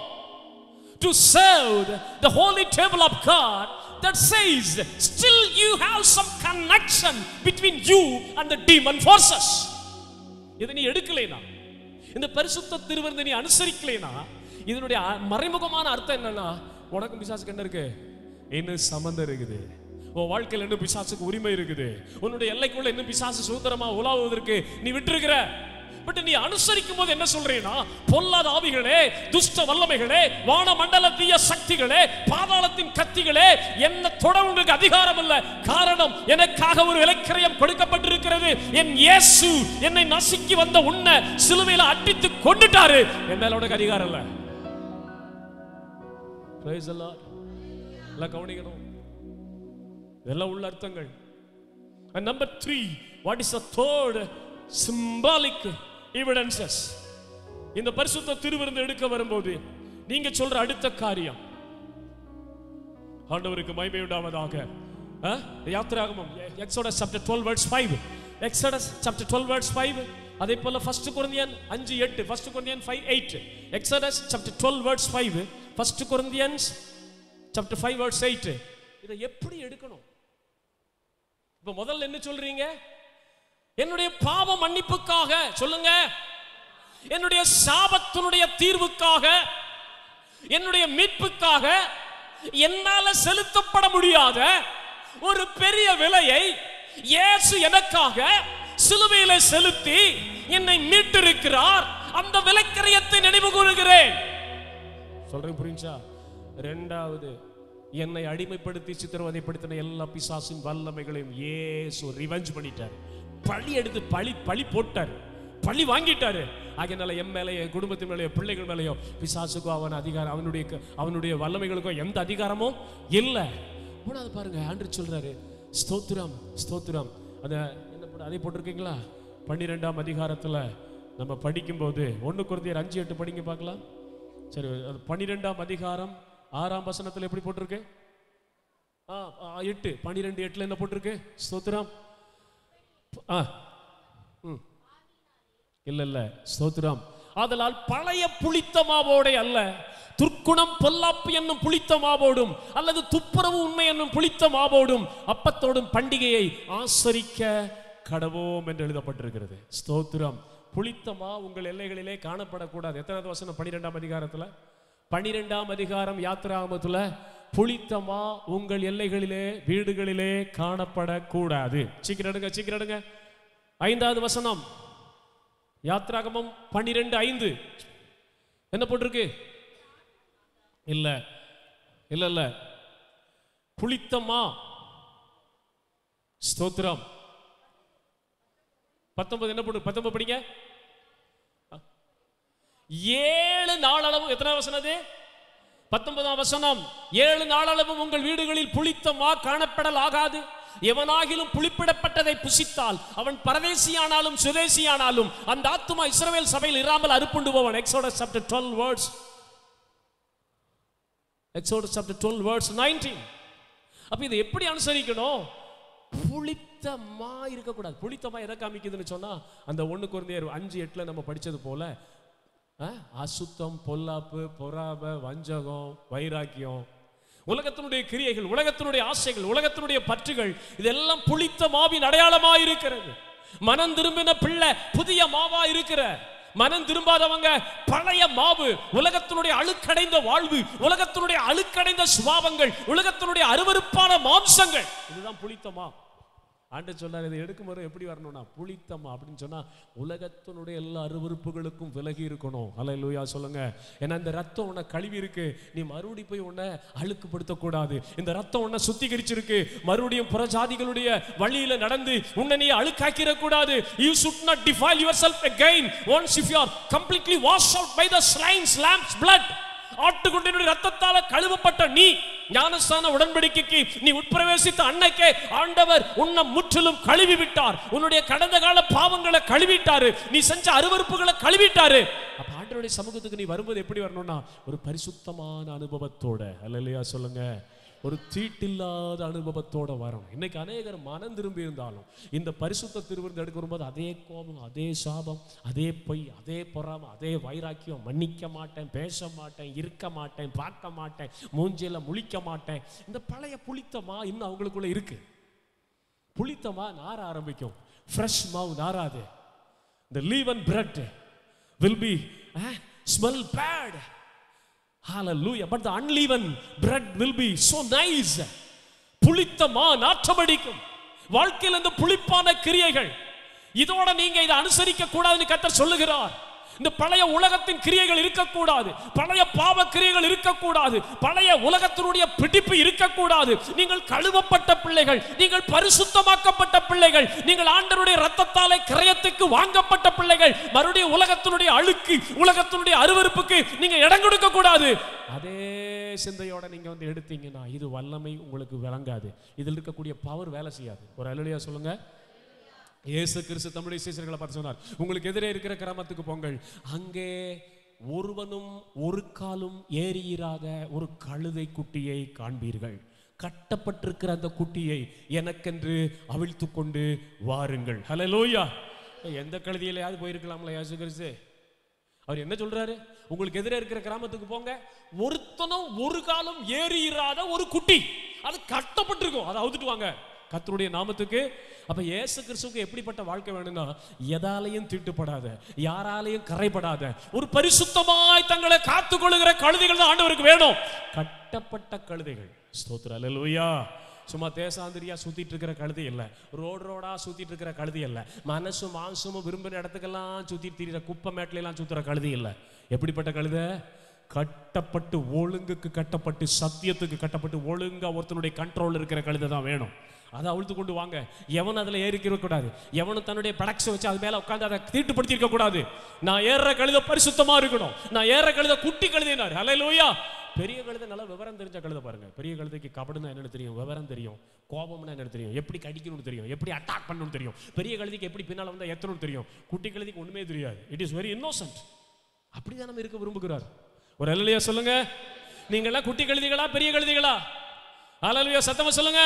to serve the holy table of God, that says still you have some connection between you and the demon forces. இதை நீ எடுக்கலைனா, இந்த பரிசுத்த திருவிருந்தை நீ அனுசரிக்கலைனா, இதனுடைய மறைமுகமான அர்த்தம் என்னன்னா, உனக்கும் பிசாசுக்கு என்ன இருக்கு, இன்னும் சம்பந்தம் இருக்குது, உன் வாழ்க்கையில் இன்னும் பிசாசுக்கு உரிமை இருக்குது, உன்னுடைய எல்லைக்குள்ள இன்னும் பிசாசு சுதந்திரமா உலாவுவதற்கு நீ விட்டுருக்கிற. பட் நீ அனுசரிக்கும் போது என்ன சொல்றேன்னா, பொல்லாத ஆவிகளே, துஷ்ட வல்லமைகளே, வான மண்டல தீய சக்திகளே, பாதாளத்தின் கத்திகளே, என்ன தொட உங்களுக்கு அதிகாரம் இல்ல. காரணம், எனக்காக ஒரு விலைக்கிரயம் கொடுக்கப்பட்டிருக்கிறது. என் இயேசு என்னை நசுக்கி வந்த உன்னை சிலுவையில அடித்து கொண்டுட்டாரு. என் மேல உனக்கு அதிகாரம் இல்ல. Praise the Lord. எல்லாம் கவனிக்கணும். இதெல்லாம் உள்ள அர்த்தங்கள். And number 3, what is the third symbolic evidences? இந்த பரிசுத்த திருவிருந்து எடுக்க வரும்போது நீங்க சொல்ற அடுத்த காரியம், ஆண்டவருக்கு மகிமை உண்டாவதாக. யாத்திராகமம் Exodus chapter 12 verse 5, Exodus chapter 12 verse 5, அதே போல 1 Corinthians 5:8, 1 Corinthians 5:8, Exodus chapter 12 verse 5, 1 Corinthians chapter 5 verse 8. இதை எப்படி எடுக்கணும்? இப்ப முதல்ல என்ன சொல்றீங்க? என்னுடைய பாவ மன்னிப்புக்காக சொல்லுங்க, என்னுடைய சாபத்தினுடைய தீர்வுக்காக, என்னுடைய மீட்புக்காக என்னால செலுத்தப்பட முடியாத ஒரு பெரிய விலையை இயேசு எனக்காக சிலுவையிலே செலுத்தி என்னை மீட்டிருக்கிறார். அந்த விலைக்கிரயத்தை நினைவு கூறுகிறேன். சொல்றேன், புரிஞ்சா? இரண்டாவது, என்னை அடிமைப்படுத்தி சித்திரவதைப்படுத்தின எல்லா பிசாசின் வல்லமைகளையும் இயேசு ரிவெஞ்ச் பண்ணிட்டார். பழி எடுத்து பழி போட்டார், பழி வாங்கிட்டாரு. ஆகையால என் மேலே, என் குடும்பத்தின் மேலே, பிள்ளைகள் மேலேயோ பிசாசுக்கோ அவன் அதிகாரம், அவனுடைய வல்லமைகளுக்கோ எந்த அதிகாரமும் இல்லை. மூணாவது பாருங்க, ஆண்டவர் சொல்றாரு, ஸ்தோத்திரம் ஸ்தோத்திரம். அதை என்ன போட்டு அதை போட்டிருக்கீங்களா? 12ஆம் அதிகாரத்துல நம்ம படிக்கும்போது 1 Corinthians 5:8 படிங்க பார்க்கலாம். சரி, 12ஆம் அதிகாரம் 6ஆம் வசனத்துல எப்படி போட்டிருக்கு? 8 12:8 என்ன போட்டிருக்கு? ஸ்தோத்திரம். இல்ல ஸ்தோத்திரம். ஆதலால் பழைய புளித்த மாவோட அல்ல, துர்க்குணம் பொல்லாப்பு என்னும் புளித்த மாவோடும் அல்லது துப்புரவு உண்மை என்னும் புளித்த மாவோடும் அப்பத்தோடும் பண்டிகையை ஆசரிக்க கடவோம் என்று எழுதப்பட்டிருக்கிறது. ஸ்தோத்திரம். புளித்த மா உங்கள் எல்லைகளிலே காணப்படக்கூடாது. எத்தனாவது வசனம்? 12ஆம் அதிகாரத்துல, 12ஆம் அதிகாரம் யாத்திராகமத்துல, புளித்தமா உங்கள் எல்லைகளிலே வீடுகளிலே காணப்படக்கூடாது. சீக்கிரம் எடுங்க, சீக்கிரம் எடுங்க. 5வது வசனம் யாத்திராகமம் 12:5 என்ன போட்டிருக்கு? இல்ல இல்ல இல்ல, புளித்தமா. ஸ்தோத்திரம். 19 என்ன போட்டு? 19 படிங்க. 7 நாளளவு. எத்தனை வசனம் அது? 19ஆம் வசனம். 7 நாளளவும் உங்கள் வீடுகளில் புளித்த மா காணப்படல் ஆகாது. எவனாகிலும் புளிப்பிடப்பட்டதை புசித்தால் அவன் பரதேசியானாலும் சுதேசியானாலும் அந்த ஆத்துமா இஸ்ரவேல் சபையில் இராமல் அறுப்புண்டு போவான். Exodus chapter 12 verse, Exodus chapter 12 verse 19. அப்ப இதை எப்படி அனுசரிக்கணும்? புளித்தமா இருக்கக்கூடாது. புளித்தமா எதை காமிக்குதுன்னு சொன்னா, அந்த 1 Corinthians 5:8 நம்ம படிச்சது போல அசுத்தம், பொல்லாப்பு, பொறாமை, வஞ்சகம், வைராக்கியம், உலகத்தினுடைய கிரியைகள், உலகத்தினுடைய ஆசைகள், உலகத்தினுடைய பற்றுகள், இதெல்லாம் புளித்த மாவின் அடையாளமா இருக்கிறது. மனம் திரும்பின பிள்ளை புதிய மாவா இருக்கிற, மனம் திரும்பாதவங்க பழைய மாவு. உலகத்தினுடைய அழுக்கடைந்த வாழ்வு, உலகத்தினுடைய அழுக்கடைந்த சுபாவங்கள், உலகத்தினுடைய அருவருப்பான மாம்சங்கள், இதுதான் புளித்தமா. ஆண்டவர் சொல்றாரு, இதை எடுக்கும் போது எப்படி வரணும்னா புளித்தமா அப்படின்னு சொன்னா உலகத்தினுடைய எல்லா அருவருப்புகளுக்கும் விலகி இருக்கணும். அல்லேலூயா சொல்லுங்க. ஏன்னா இந்த ரத்தம் உன்னை கழுவி இருக்கு, நீ மறுபடியும் போய் உன்னை அழுக்குப்படுத்தக்கூடாது. இந்த ரத்தம் உன்னை சுத்திகரிச்சிருக்கு, மறுபடியும் புறஜாதிகளுடைய வழியில நடந்து உன்னை நீ அழுக்காக்கிடக்கூடாது. You should not defile yourself again once if you are completely washed out by the lamb's blood. ஆட்டுக்குட்டியினுடைய ரத்தத்தால கழுவப்பட்ட நீ, ஞானஸ்நான உடன்படிக்கைக்கு நீ உட்பிரவேசித்த அன்னைக்கே ஆண்டவர் உன்னை முற்றிலும் கழுவி விட்டார். உன்னுடைய கடந்த கால பாவங்களை கழுவிட்டாரு, நீ செஞ்ச அருவருப்புகளை கழுவிட்டாரு. அப்ப ஆண்டவருடைய சமூகத்துக்கு நீ வரும்போது எப்படி வரணும்னா ஒரு பரிசுத்தமான அனுபவத்தோட, அல்லேலூயா சொல்லுங்க, ஒரு தீட்டில்லாத அனுபவத்தோட வரணும். இன்னைக்கு அநேகர் மனம் திரும்பி இருந்தாலும் இந்த பரிசுத்த திருவிருந்து எடுக்க வரும்போது அதே கோபம், அதே சாபம், அதே பொய், அதே பொறாமை, அதே வைராக்கியம், மன்னிக்க மாட்டேன், பேச மாட்டேன், இருக்க மாட்டேன், பார்க்க மாட்டேன், மூஞ்சில முழிக்க மாட்டேன், இந்த பழைய புளித்தமா இன்னும் அவங்களுக்குள்ள இருக்கு. புளித்தமா நார ஆரம்பிக்கும், ஃப்ரெஷ் மாவு நாராது. The leavened bread will be smell bad. Hallelujah. But the unleavened bread will be so nice. புளித்தமா நாற்றமடிக்கும். வாழ்க்கையில் இந்த புளிப்பான கிரியைகள், இதோட நீங்க இதை அனுசரிக்க கூடாதுன்னு கர்த்தர் சொல்லுகிறார். இந்த பழைய உலகத்தின் கிரியைகள் இருக்கக்கூடாது, பழைய பாவ கிரியைகள் இருக்கக்கூடாது, பழைய உலகத்தினுடைய பிடிப்பு இருக்கக்கூடாது. நீங்கள் கழுவப்பட்ட பிள்ளைகள், நீங்கள் பரிசுத்தமாக்கப்பட்ட பிள்ளைகள், நீங்கள் ஆண்டவருடைய இரத்தத்தாலே கிரயத்துக்கு வாங்கப்பட்ட பிள்ளைகள். மறுபடியும் உலகத்தினுடைய அழுக்கு, உலகத்தினுடைய அருவருப்புக்கு நீங்க இடம் கொடுக்க கூடாது. அதே சிந்தையோட நீங்க வந்து எடுத்தீங்கன்னா இது வல்லமை உங்களுக்கு விளங்காது, இதில் இருக்கக்கூடிய பவர் வேலை செய்யாது. ஒரு அல்லேலூயா சொல்லுங்க. இயேசு கிறிஸ்து தம்முடைய சீஷர்களை பார்த்து சொன்னார், உங்களுக்கு எதிரே இருக்கிற கிராமத்துக்கு போங்கள், அங்கே ஒருவனும் ஒரு காலும் ஏறியிராத ஒரு கழுதை குட்டியை காண்பீர்கள். கட்டப்பட்டிருக்கிற அந்த குட்டியை எனக்கென்று அவிழ்த்து கொண்டு வாருங்கள். ஹல்லேலூயா. எந்த கழுதையிலையாவது போயிருக்கலாம்ல இயேசு கிறிஸ்து? அவர் என்ன சொல்றாரு? உங்களுக்கு எதிரே இருக்கிற கிராமத்துக்கு போங்க, ஒருத்தனும் ஒரு காலம் ஏறியிராத ஒரு குட்டி, அது கட்டப்பட்டிருக்கும், அதை அவுத்துட்டு வாங்க கர்த்தருடைய நாமத்துக்கு. அப்ப இயேசு கிறிஸ்துவுக்கு எப்படிப்பட்ட வாழ்க்கை வேணும்னா எதாலையும் தீட்டுப்படாத, யாராலையும் கரைப்படாத ஒரு பரிசுத்தமாய் தங்களை காத்துக் கொள்ளுகிற கழுதைகள் தான் ஆண்டவருக்கு வேணும். கட்டப்பட்ட கழுதைகள். ஸ்தோத்திரம். அல்லேலூயா. சும்மா தேசாந்திரியா சுத்திட்டு இருக்கிற கழுதை இல்ல, ரோடா சுத்திட்டு இருக்கிற கழுதை இல்ல, மனசும் மாசமும் விரும்பின இடத்துக்கெல்லாம் சுத்திட்டு திரிகிற குப்பை மேட்ல எல்லாம் சுத்துற கழுதை இல்ல. எப்படிப்பட்ட கழுதை? கட்டப்பட்டு, ஒழுங்குக்கு கட்டப்பட்டு, சத்தியத்துக்கு கட்டப்பட்டு, ஒழுங்கா ஒருத்தனுடைய கண்ட்ரோல் இருக்கிற கழுதை தான் வேணும். அதை அவிழ்த்து கொண்டு வாங்க. எவன் அதில் ஏறிக்க கூடாது, எவனும் தன்னுடைய ப்ராடக்ட்ஸை வச்சு அது மேலே உட்காந்து அதை தீட்டுப்படுத்தி இருக்க கூடாது. நான் ஏறுற கழுதை பரிசுத்தமா இருக்கணும். நான் ஏற கழுதை குட்டி கழுதைனார். அல்லேலூயா. பெரிய கழுதை நல்லா விவரம் தெரிஞ்ச கழுதை பாருங்க. பெரிய கழுதைக்கு கபடுன்னா என்னன்னு தெரியும், விவரம் தெரியும், கோபம்னா என்னன்னு தெரியும், எப்படி கடிக்கணும்னு தெரியும், எப்படி அட்டாக் பண்ணணும்னு தெரியும். பெரிய கழுதைக்கு எப்படி பின்னால் வந்தால் எத்தணும்னு தெரியும். குட்டி கழுதைக்கு ஒண்ணுமே தெரியாது. It is very Innocent. அப்படிதான் நம்ம இருக்க விரும்புகிறார். ஒரு அல்லேலூயா சொல்லுங்க. நீங்களாம் குட்டி கழுதைகளா பெரிய கழுதைகளா? அல்லேலூயா சத்தமா சொல்லுங்க.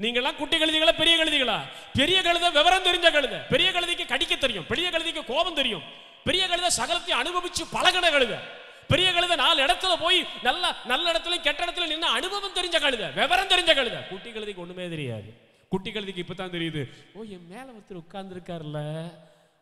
நீங்களாம் குட்டி கழுதைகளா பெரிய கழுதைகளா? பெரிய கழுதை விவரம் தெரிஞ்ச கழுதை. பெரிய கழுதைக்கு கடிக்க தெரியும், பெரிய கழுதைக்கு கோபம் தெரியும், பெரிய கழுதை சகலத்தை அனுபவிச்சு பழகின கழுதை. பெரிய கழுதை 4 இடத்துல போய் நல்ல இடத்துல கெட்ட இடத்துல நின்று அனுபவம் தெரிஞ்ச கழுதை, விவரம் தெரிஞ்ச கழுதை. குட்டி கழுதைக்கு ஒண்ணுமே தெரியாது. குட்டி கழுதைக்கு இப்பதான் தெரியுது, ஓ என் மேல ஒருத்தர் உட்கார்ந்து இருக்காருல்ல,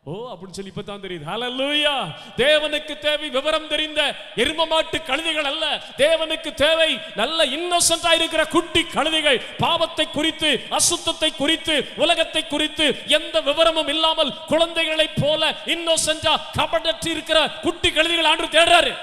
ஓ அப்படின்னு சொல்லி இப்பதான் தெரியுது. ஹல்லேலூயா. தேவனுக்கு தேவை விவரம் தெரிந்த எரும மாட்டு கழுதைகள் அல்ல, தேவனுக்கு தேவை நல்ல இன்னோசன்ட்டா இருக்கிற குட்டி கழுதைகள். பாவத்தை குறித்து, அசுத்தத்தை குறித்து, உலகத்தை குறித்து எந்த விவரமும் இல்லாமல் குழந்தைகளை போல இன்னோசன்ட்டா கபடற்றி இருக்கிற குட்டி கழுதைகள் ஆண்டு தேடுறாரு.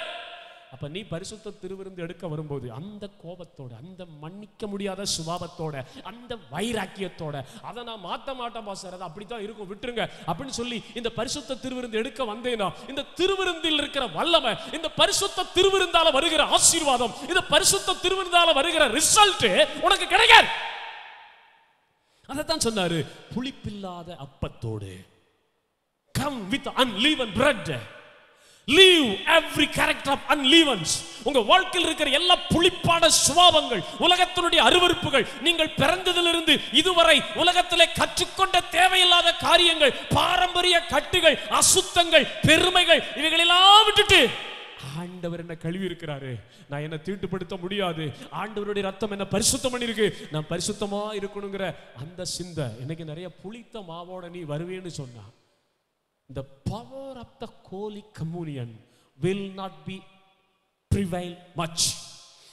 அப்ப நீ பரிசுத்த திருவிருந்து எடுக்க வரும்போது அந்த கோபத்தோட, அந்த மன்னிக்க முடியாத சுபாவத்தோட, அந்த வைராக்கியத்தோட, அதை நான் மாற்ற மாட்டேன் பாஸ்டர், அது அப்படித்தான் இருக்கும் விட்டுருங்க அப்படின்னு சொல்லி இந்த பரிசுத்த திருவிருந்து எடுக்க வந்தேனா, இந்த திருவிருந்தில் இருக்கிற வல்லமை, இந்த பரிசுத்த திருவிருந்தால வருகிற ஆசீர்வாதம், இந்த பரிசுத்த திருவிருந்தால வருகிற ரிசல்ட் உனக்கு கிடைக்காது. அதைத்தான் சொன்னாரு, புளிப்பில்லாத அப்பத்தோடு. Come with unleavened bread. Leave every character of unleavened. உங்க வாழ்க்கையில் இருக்கிற எல்லா புளிப்பான சுபாவங்கள், உலகத்தினுடைய அருவருப்புகள், நீங்கள் பிறந்ததிலிருந்து இதுவரை உலகத்திலே கற்றுக்கொண்ட தேவையில்லாத காரியங்கள், பாரம்பரிய கட்டுகள், அசுத்தங்கள், பெருமைகள், இவைகளெல்லாம் விட்டுட்டு ஆண்டவர் என்ன கழுவி இருக்கிறாரு. நான் என்ன தீட்டுப்படுத்த முடியாது, ஆண்டவருடைய ரத்தம் என்ன பரிசுத்தம் பண்ணிருக்கு, நான் பரிசுத்தமா இருக்கணுங்கிற அந்த சிந்தை. இன்னைக்கு நிறைய புளித்த மாவோட நீ வருவேன்னு சொன்னா, the power of the Holy Communion will not be prevail much.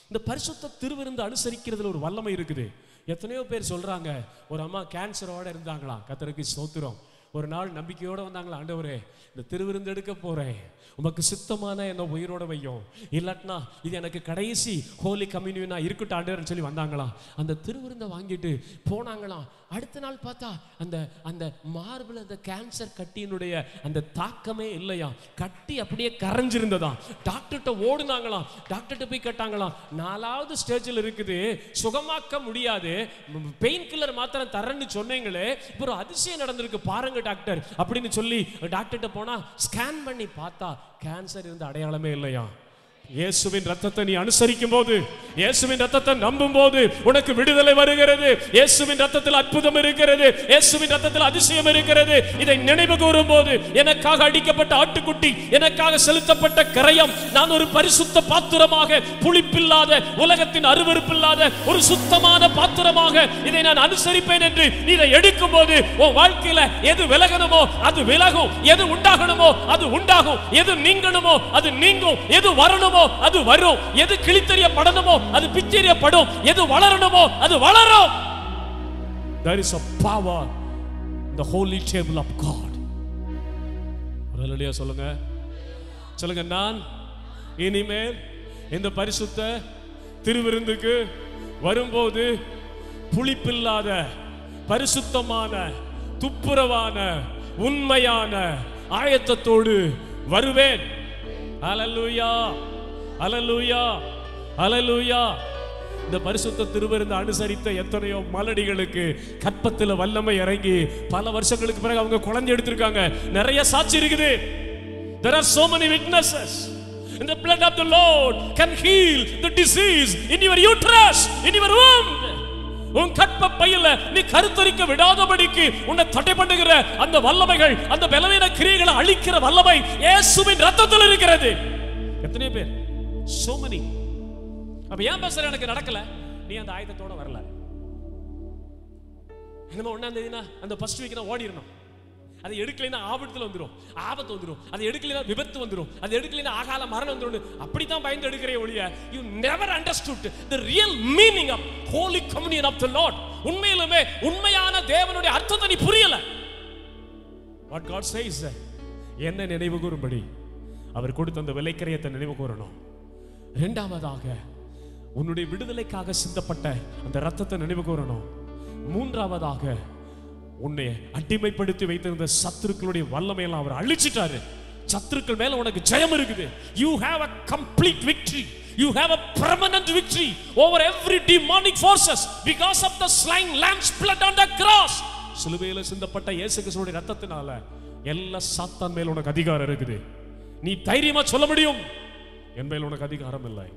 இந்த பரிசுத்த திருவிருந்து அனுசரிக்கிறதுல ஒரு வல்லமை இருக்குது. எத்தனையோ பேர் சொல்றாங்க, ஒரு அம்மா கேன்சரோட இருந்தாங்களாம், கர்த்தருக்கு ஸ்தோத்திரம். ஒரு நாள் நம்பிக்கையோட வந்தாங்களா, ஆண்டவரே இந்த திருவிருந்து எடுக்க போறேன், உமக்கு சித்தமான என்ன உயிரோட வையும், இல்லாட்டினா இது எனக்கு கடைசி ஹோலி கம்யூனியனா இருக்கட்டும் ஆண்டவர்னு சொல்லி வந்தாங்களாம். அந்த திருவிருந்தை வாங்கிட்டு போனாங்களாம். அடுத்த நாள் பார்த்தா அந்த அந்த மார்பில் அந்த கேன்சர் கட்டியினுடைய அந்த தாக்கமே இல்லையா, கட்டி அப்படியே கரைஞ்சிருந்ததாம். டாக்டர்கிட்ட ஓடுனாங்களாம். டாக்டர்கிட்ட போய் கேட்டாங்களாம், 4வது ஸ்டேஜில் இருக்குது, சுகமாக்க முடியாது, பெயின் கில்லர் மாத்திரம் தரேன்னு சொன்னீங்களே, இப்போ ஒரு அதிசயம் நடந்திருக்கு பாருங்க டாக்டர் அப்படின்னு சொல்லி டாக்டர்கிட்ட போனா ஸ்கேன் பண்ணி பார்த்தா கேன்சர் இருந்த அடையாளமே இல்லையா. இயேசுவின் ரத்தத்தை நீ அனுசரிக்கும் போது, இயேசுவின் ரத்தத்தை நம்பும் போது உனக்கு விடுதலை வருகிறது. இயேசுவின் ரத்தத்தில் அற்புதம் இருக்கிறது, இயேசுவின் ரத்தத்தில் அதிசயம் இருக்கிறது. இதை நினைவு கூறும் போது, எனக்காக அடிக்கப்பட்ட ஆட்டுக்குட்டி, எனக்காக செலுத்தப்பட்ட கிரயம், நான் ஒரு பரிசுத்த பாத்திரமாக, புளிப்பில்லாத, உலகத்தின் அருவருப்பில்லாத ஒரு சுத்தமான பாத்திரமாக இதை நான் அனுசரிப்பேன் என்று நீ இதை எடுக்கும் போது உன் வாழ்க்கையில எது விலகணுமோ அது விலகும், எது உண்டாகணுமோ அது உண்டாகும், எது நீங்கணுமோ அது நீங்கும், எது வரணுமோ அது வரும், எது கிழித்தெறியப்படணுமோ அது பிச்செறியப்படும், எது வளரணுமோ அது வளரும். There is a power in the holy table of God. ஹல்லேலூயா சொல்லுங்க, சொல்லுங்க. நான் இனிமேல் இந்த பரிசுத்த திருவிருந்துக்கு வரும்போது புளிப்பில்லாத, பரிசுத்தமான, துப்புரவான, உண்மையான ஆயத்தத்தோடு வருவேன். ஹல்லேலூயா, ஹல்லேலூயா, ஹல்லேலூயா. இந்த பரிசுத்த திருவிருந்து அனுசரித்த எத்தனையோ மலடிகளுக்கு கற்பத்தில் வல்லமை இறங்கி பல வருஷங்களுக்கு பிறகு அவங்க குழந்தை எடுத்திருக்காங்க. நிறைய சாட்சி இருக்குது. There are so many witnesses. And the blood of the Lord can heal the disease in your uterus, in your womb. உன் கற்ப பையில நீ கருத்தரிக்க விடாதபடிக்கு உன்னை தடை பண்ணுகிற அந்த வல்லமைகள், அந்த பலவீன கிரியைகளை அழிக்கிற வல்லமை இயேசுவின் ரத்தத்தில் இருக்கிறது. எத்தனை பேர்? so many. அப்ப ஏன் பாஸ்டர் எனக்கு நடக்கல? நீ அந்த ஆயுதத்தோட வரல. என்னமா 1ஆம் தேதினா அந்த ஃபர்ஸ்ட் வீக் நான் ஓடிரணும். அதை எடுக்கலைன்னா ஆபத்துல வந்துடும், ஆபத்து வந்துடும். அதை எடுக்கலைன்னா விபத்து வந்துடும், அதை எடுக்கலைன்னா ஆகால மரணம் வந்துடும். அப்படித்தான் பயந்து எடுக்கிறே ஒழிய you never understood the real meaning of holy communion of the Lord. உண்மையிலுமே உண்மையான தேவனுடைய அர்த்தத்தை நீ புரியல. What God says, என்ன நினைவு கூறும்படி அவர் கொடுத்த அந்த விலைக்கரியத்தை நினைவு கூறணும். இரண்டாவதாக உன்னுடைய விடுதலைக்காக சிந்தப்பட்ட அந்த ரத்தத்தை நினைவு கூறணும். மூன்றாவதாக உன்னை அடிமைப்படுத்தி வைத்திருந்த சத்துருக்களுடைய வல்லமையெல்லாம் அவர் அழிச்சிட்டாரு. சத்துருக்கள் மேல உனக்கு ஜெயம் இருக்குது. You have a complete victory. You have a permanent victory over every demonic forces because of the slain lamb's blood on the cross. சிலுவையில சிந்தப்பட்ட இயேசு கிறிஸ்துவின் ரத்தத்தினால எல்லா சாத்தான் மேல உனக்கு அதிகாரம் இருக்குது. நீ தைரியமா சொல்ல முடியும், என் மேல் உனக்கு அதிகாரம் இல்லை.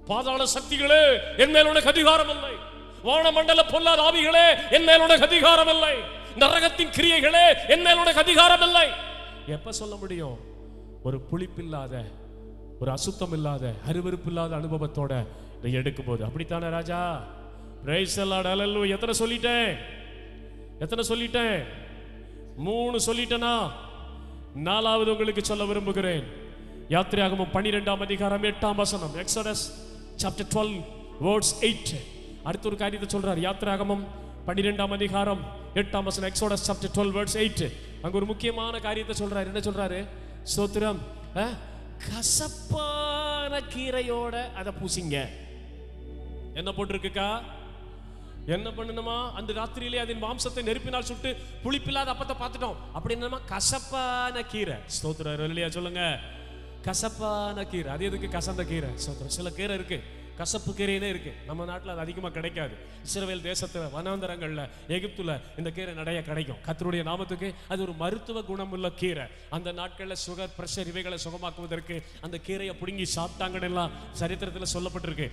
பாதாள சக்திகளே, என் மேல் உனக்கு அதிகாரம் இல்லை. வானமண்டல பொல்லாத ஆவிகளே, என் மேல் உனக்கு அதிகாரம் இல்லை. நரகத்தின் கிரியைகளே, என் மேல் உனக்கு அதிகாரம் இல்லை. எப்ப சொல்ல முடியும்? ஒரு புளிப்பில்லாத, ஒரு அசுத்தம் இல்லாத, அருவருப்பில்லாத அனுபவத்தோட நீ எடுக்கும் போது. அப்படித்தானே ராஜா? பிரைஸ் தி லார்ட், ஹல்லேலூயா. எத்தனை சொல்லிட்டேன்? 3 சொல்லிட்டேனா? 4வது உங்களுக்கு சொல்ல விரும்புகிறேன். யாத்திராகமம் 12ஆம் அதிகாரம் 8ஆம் வசனம். Exodus chapter 12 verse 8. அடுத்த ஒரு காரியத்தை சொல்றார். யாத்திராகமம் 12ஆம் அதிகாரம் 8ஆம் வசனம். Exodus chapter 12 verse 8. அங்க ஒரு முக்கியமான காரியத்தை சொல்றாரு. என்ன சொல்றாரு? ஸ்தோத்திரம். கசப்பான கீரையோட அதை பூசிங்க. என்ன போட்டிருக்குக்கா? என்ன பண்ணணுமா? அந்த ராத்திரியிலே அதன் மாம்சத்தை நெருப்பினால் சுட்டு புளிப்பில்லாத அப்பத்தை பார்த்துட்டோம். அப்படி என்னமா? கசப்பான கீரை. ஸ்தோத்திரம் இல்லையா? சொல்லுங்க. கசப்பான கீரை. அது எதுக்கு கசந்த கீரை? ஸ்தோத்திரம். சில கீரை இருக்கு, கசப்பு கீரைனே இருக்கு. நம்ம நாட்டில் அது அதிகமாக கிடைக்காது. இஸ்ரவேல் தேசத்துல வனாந்தரங்கள்ல, எகிப்துல இந்த கீரை நிறைய கிடைக்கும். கர்த்தருடைய நாமத்துக்கு அது ஒரு மருத்துவ குணமுள்ள கீரை. அந்த நாட்களில் சுகர், பிரஷர் இவைகளை சுகமாக்குவதற்கு அந்த கீரையை பிடுங்கி சாப்பிட்டாங்கன்னு எல்லாம் சரித்திரத்தில் சொல்லப்பட்டிருக்கு.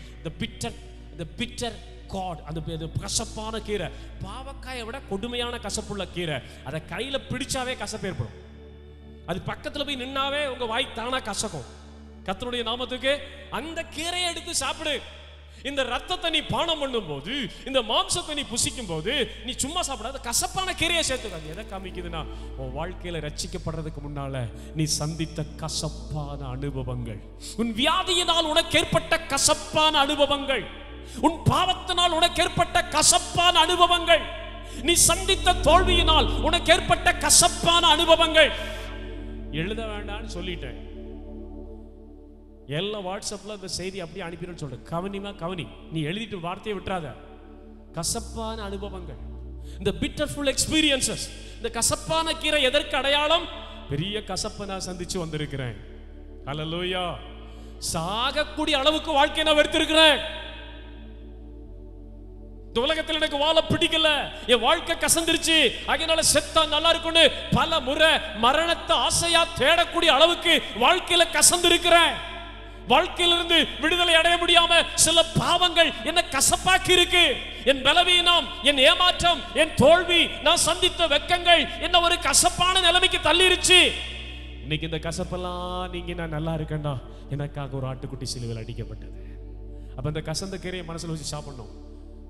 the bitter God, அந்த கசப்பான கீரை. பாவக்காயை விட கொடுமையான கசப்புள்ள கீரை. அதை கையில பிடிச்சாவே கசப்பு ஏற்படும். அது பக்கத்துல போய் நின்னாவே உங்க வாய் தானா கசக்கும். கர்த்தருடைய நாமத்துக்கு அந்த கீரையை எடுத்து சாப்பிடு. இந்த ரத்தத்தை நீ பானம் பண்ணும் போது, இந்த மாம்சத்தை நீ புசிக்கும் போது, நீ சும்மா சாப்பிடாத, கசப்பான கீரையை சேர்த்துக்காது. எதை காமிக்குதுன்னா, உன் வாழ்க்கையில ரட்சிக்கப்படுறதுக்கு முன்னால நீ சந்தித்த கசப்பான அனுபவங்கள், உன் வியாதியினால் உனக்கு ஏற்பட்ட கசப்பான அனுபவங்கள், உன் பாவத்தினால் உனக்கு ஏற்பட்ட கசப்பான அனுபவங்கள், நீ சந்தித்த தோல்வியினால் உனக்கு ஏற்பட்ட கசப்பான அனுபவங்கள். எழுத வேண்டாம்னு சொல்லிட்டேன். எல்லா வாட்ஸ்அப்ல அந்த செய்தி அப்படியே அனுப்பிடுன்னு சொல்றேன். கவனி, நீ எழுதிட்டு வார்த்தையை விட்டுறாத. கசப்பான அனுபவங்கள், இந்த பிட்டர்ஃபுல் எக்ஸ்பீரியன்சஸ், இந்த கசப்பான கீரை எதற்கு அடையாளம்? பெரிய கசப்பை நான் சந்திச்சு வந்திருக்கிறேன். ஹல்லேலூயா. சாகக்கூடிய அளவுக்கு வாழ்க்கையை நான் வெறுத்திருக்கிறேன். இந்த உலகத்தில் எனக்கு வாழ பிடிக்கல, என் வாழ்க்கை கசந்துருச்சு, அதனால செத்தா நல்லா இருக்கும்னு பல முறை மரணத்தை ஆசையா தேடக்கூடிய அளவுக்கு வாழ்க்கையில கசந்திருக்கிறேன். வாழ்க்கையிலிருந்து விடுதலை அடைய முடியாம சில பாவங்கள் என்ன கசப்பாக்கி இருக்கு. என் பலவீனம், என் ஏமாற்றம், என் தோல்வி, நான் சந்தித்த வெட்கங்கள் என்ன ஒரு கசப்பான நிலைமைக்கு தள்ளிருச்சு. இன்னைக்கு இந்த கசப்பெல்லாம் நீங்க நான் நல்லா இருக்கேன்னா எனக்காக ஒரு ஆட்டுக்குட்டி சிலுவையில் அடிக்கப்பட்டது. அப்ப இந்த கசந்த கீரையை மனசுல வச்சு சாப்பிடணும்.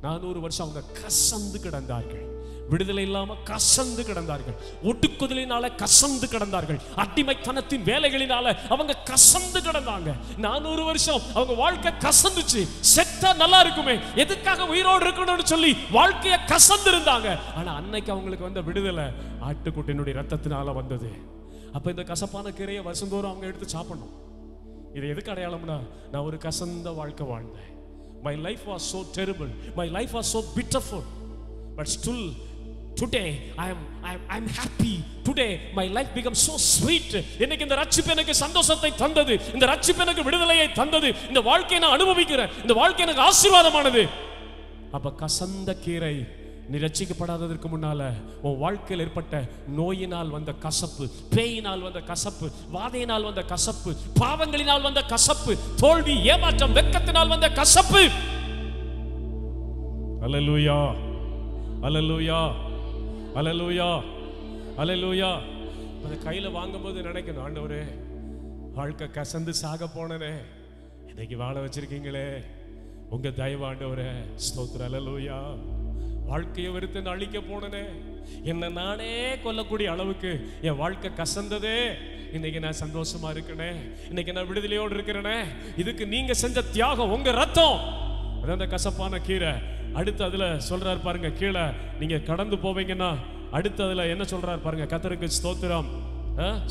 400 வருஷம் அவங்க கசந்து கிடந்தார்கள், விடுதலை இல்லாம கசந்து கிடந்தார்கள், ஒடுக்குதலினால கசந்து கிடந்தார்கள், அடிமைத்தனத்தின் வேலைகளினால அவங்க கசந்து கிடந்தாங்க. 400 வருஷம் அவங்க வாழ்க்கை கசந்துச்சு. செத்தா நல்லா இருக்குமே, எதுக்காக உயிரோடு இருக்கணும்னு சொல்லி வாழ்க்கைய கசந்து இருந்தாங்க. ஆனா அன்னைக்கு அவங்களுக்கு வந்த விடுதலை ஆட்டுக்குட்டியினுடைய ரத்தத்தினால வந்தது. அப்ப இந்த கசப்பான கீரையை வருஷந்தோறும் அவங்க எடுத்து சாப்பிடணும். இது எதுக்கு அடையாளம்னா, நான் ஒரு கசந்த வாழ்க்கை வாழ்ந்தேன். My life was so terrible, my life was so bitter, but still today I'm happy. Today my life becomes so sweet. எனக்கு இந்த ரட்சிப்பு எனக்கு சந்தோஷத்தை தந்தது, இந்த ரட்சிப்பு எனக்கு விடுதலையை தந்தது, இந்த வாழ்க்கையை நான் அனுபவிக்கிறேன், இந்த வாழ்க்கை எனக்கு ஆசீர்வாதமானது. அப்ப கசந்த கீரை, நீ ரட்சிக்கப்படாததற்கு முன்னால உன் வாழ்க்கையில் ஏற்பட்ட நோயினால் வந்த கசப்பு, பேயினால் வந்த கசப்பு, வாதையினால் வந்த கசப்பு, பாவங்களினால் வந்த கசப்பு, தோல்வி, ஏமாற்றம், வெட்கத்தினால் வந்த கசப்பு. அல்லேலூயா, அல்லேலூயா, அல்லேலூயா, அல்லேலூயா. அதை கையில வாங்கும்போது நினைக்கணும், ஆண்டவரே வாழ்க்கை கசந்து சாக போனனே, இன்னைக்கு வாழ வச்சிருக்கீங்களே, உங்க தயவு ஆண்டவரே, ஸ்தோத்திரம். அல்லேலூயா. வாழ்க்கையை வெறுத்து அழிக்க போனனே, என்ன நானே கொல்லக்கூடிய அளவுக்கு என் வாழ்க்கை கசந்ததே, இன்னைக்கு நான் சந்தோஷமா இருக்கனே, இன்னைக்கு நான் விடுதலையோடு இருக்கிறேனே, இதுக்கு நீங்க செஞ்ச தியாகம், உங்க ரத்தம். அதான் அந்த கசப்பான கீரை. அடுத்து அதுல சொல்றாரு பாருங்க, கீழே நீங்க கடந்து போவீங்கன்னா அடுத்து அதுல என்ன சொல்றாரு பாருங்க. கர்த்தருக்கு ஸ்தோத்திரம்,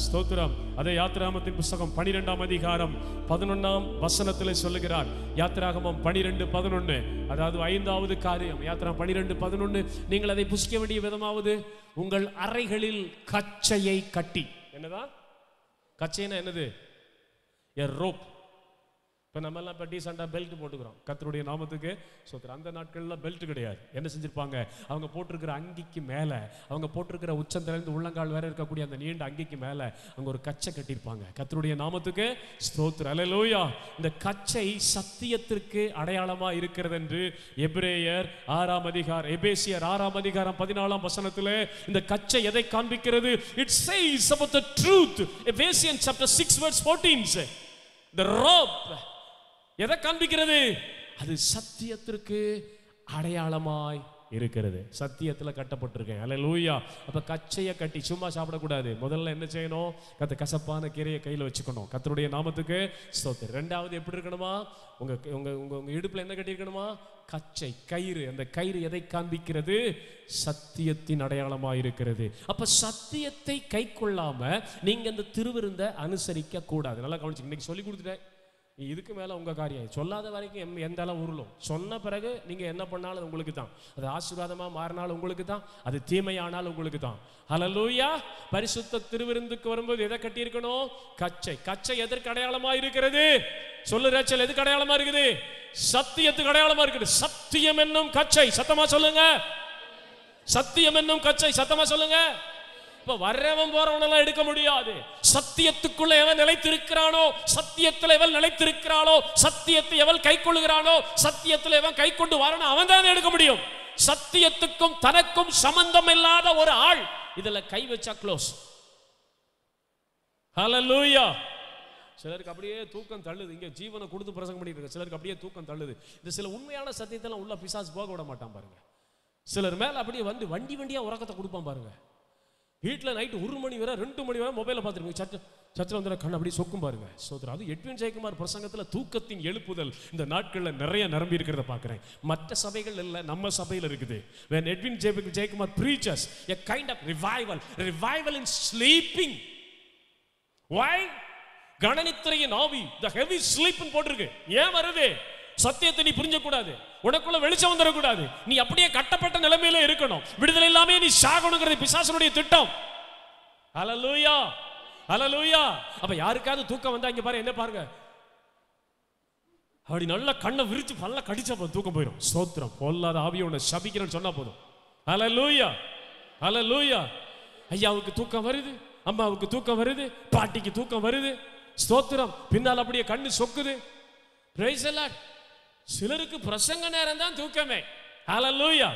ஸ்தோத்திரம். அதே யாத்திராகமத்தின் புஸ்தகம் 12ஆம் அதிகாரம் 11ஆம் வசனத்திலே சொல்லுகிறார். யாத்திராகமம் 12:11, அதாவது 5வது காரியம். யாத்திராகமம் 12:11, நீங்கள் அதை புசிக்க வேண்டிய விதமாவது உங்கள் அறைகளில் கச்சையை கட்டி. என்னதான் கச்சைனா? என்னது? a rope. இப்போ நம்ம எல்லாம் இப்போ டீசெண்டாக பெல்ட் போட்டுக்கிறோம், கர்த்தருடைய நாமத்துக்கு ஸ்தோத்திரம். அந்த நாட்களில் பெல்ட் கிடையாது. என்ன செஞ்சிருப்பாங்க, அவங்க போட்டிருக்கிற அங்கிக்கு மேலே, அவங்க போட்டிருக்கிற உச்சந்திலிருந்து உள்ளங்கால் வேற இருக்கக்கூடிய அந்த நீண்ட அங்கிக்கு மேலே அவங்க ஒரு கச்சை கட்டியிருப்பாங்க. கர்த்தருடைய நாமத்துக்கு ஸ்தோத்திரம். அல்லேலூயா. இந்த கச்சை சத்தியத்திற்கு அடையாளமா இருக்கிறது என்று எபிரேயர் 6ஆம் அதிகாரம், எபேசியர் 6ஆம் அதிகாரம் 14ஆம் வசனத்திலே இந்த கச்சை எதை காண்பிக்கிறது? It says about the truth. Ephesians chapter 6 verse 14 says the rope எதை காண்பிக்கிறது? அது சத்தியத்திற்கு அடையாளமாய் இருக்கிறது. சத்தியத்துல கட்டப்பட்டிருக்கேன். அல்லேலூயா. அப்ப கச்சையை கட்டி சும்மா சாப்பிடக்கூடாது. முதல்ல என்ன செய்யணும்? கசப்பான கீரையை கையில வச்சுக்கணும். கர்த்தருடைய நாமத்துக்கு ஸ்தோத்திரம். ரெண்டாவது எப்படி இருக்கணுமா? உங்க உங்க உங்க இடுப்புல என்ன கட்டி இருக்கணுமா? கச்சை, கயிறு. அந்த கயிறு எதை காண்பிக்கிறது? சத்தியத்தின் அடையாளமாக இருக்கிறது. அப்ப சத்தியத்தை கை கொள்ளாம நீங்க இந்த திருவிருந்தை அனுசரிக்க கூடாது. நல்லா கவனிச்சு, இன்னைக்கு சொல்லி கொடுத்துட்டேன், இதுக்கு மேல உங்க காரியம். சொல்லாத வரைக்கும் எந்த அளவு உருளும், சொன்ன பிறகு நீங்க என்ன பண்ணாலும் உங்களுக்கு தான். அது ஆசீர்வாதமா மாறினாலும் உங்களுக்கு தான், அது தீமையானாலும் உங்களுக்கு தான். ஹல்லேலூயா. பரிசுத்த திருவிருந்துக்கு வரும்போது எதை கட்டி இருக்கணும்? கச்சை. கச்சை எதற்கு அடையாளமா இருக்கிறது? சொல்லு ரேச்சல், எதுக்கு அடையாளமா இருக்குது? சத்தியத்துக்கு அடையாளமா இருக்குது. சத்தியம் என்னும் கச்சை. சத்தமா சொல்லுங்க. சத்தியம் என்னும் கச்சை. சத்தமா சொல்லுங்க. இப்ப வர்றவன் போறவனெல்லாம் எடுக்க முடியாது. சத்தியத்துக்குள்ள எவன் நிலைத்திருக்கிறானோ, சத்தியத்தில் எவன் நிலைத்திருக்கிறானோ, சத்தியத்தை எவன் கை கொள்ளுகிறானோ, சத்தியத்தில் எவன் கை கொண்டு வரணும், அவன் தான் எடுக்க முடியும். சத்தியத்துக்கும் தனக்கும் சம்பந்தம் இல்லாத ஒரு ஆள் இதுல கை வச்சா க்ளோஸ். ஹல்லேலூயா. சிலருக்கு அப்படியே தூக்கம் தள்ளுது. இங்க ஜீவனை கொடுத்து பிரசங்கம் பண்ணிட்டு இருக்க சிலருக்கு அப்படியே தூக்கம் தள்ளுது. இந்த சில உண்மையான சத்தியத்தெல்லாம் உள்ள பிசாசு போக விட மாட்டான் பாருங்க. சிலர் மேல அப்படியே வந்து வண்டியா உறக்கத்தை கொடுப்பான் பாருங்க. வீட்டில் நைட்டு 1 மணி வரை 2 மணி வரை மொபைலை பார்த்துருக்கீங்க. சர்ச்சில் வந்து கண் அப்படியே சொக்கும் பாருங்க. சோதரா, அது எட்வின் ஜெயக்குமார் பிரசங்கத்தில் தூக்கத்தின் எழுப்புதல் இந்த நாட்களில் நிறைய நிரம்பி இருக்கிறத பார்க்குறேன். மற்ற சபைகள் இல்லை, நம்ம சபையில் இருக்குது. when Edwin Jaykumar preaches a kind of revival in sleeping. why? கணனித்திரையின் ஆவி, the heavy sleep போட்டிருக்கு. ஏன் வருது? சத்தியத்தை நீ புரிஞ்ச கூடாது, உனக்குள்ள வெளிச்சம் வந்துடக்கூடாது, நீ அப்படியே கட்டப்பட்ட நிலைமையில இருக்கணும். விடுதலை இல்லாம நீ சாகணுங்கிறது பிசாசனுடைய திட்டம். ஹல்லேலூயா, ஹல்லேலூயா. அப்ப யாருக்காவது தூக்கம் வந்தா இங்க பாரு, என்ன பாருங்க, அப்படி நல்லா கண்ணை விரிச்சு பல்ல கடிச்சா போதும் தூக்கம் போயிடும். ஸ்தோத்திரம். பொல்லாத ஆவியை உன்னை சபிக்கிறேன்னு சொன்னா போதும். ஹல்லேலூயா, ஹல்லேலூயா. ஐயாவுக்கு தூக்கம் வருது, அம்மாவுக்கு தூக்கம் வருது, பாட்டிக்கு தூக்கம் வருது. ஸ்தோத்திரம். பின்னால் அப்படியே கண்ணு சொக்குது. Price the Lord. சிலருக்கு பிரசங்க நேரம் தான் தூக்கமே. ஹல்லேலூயா.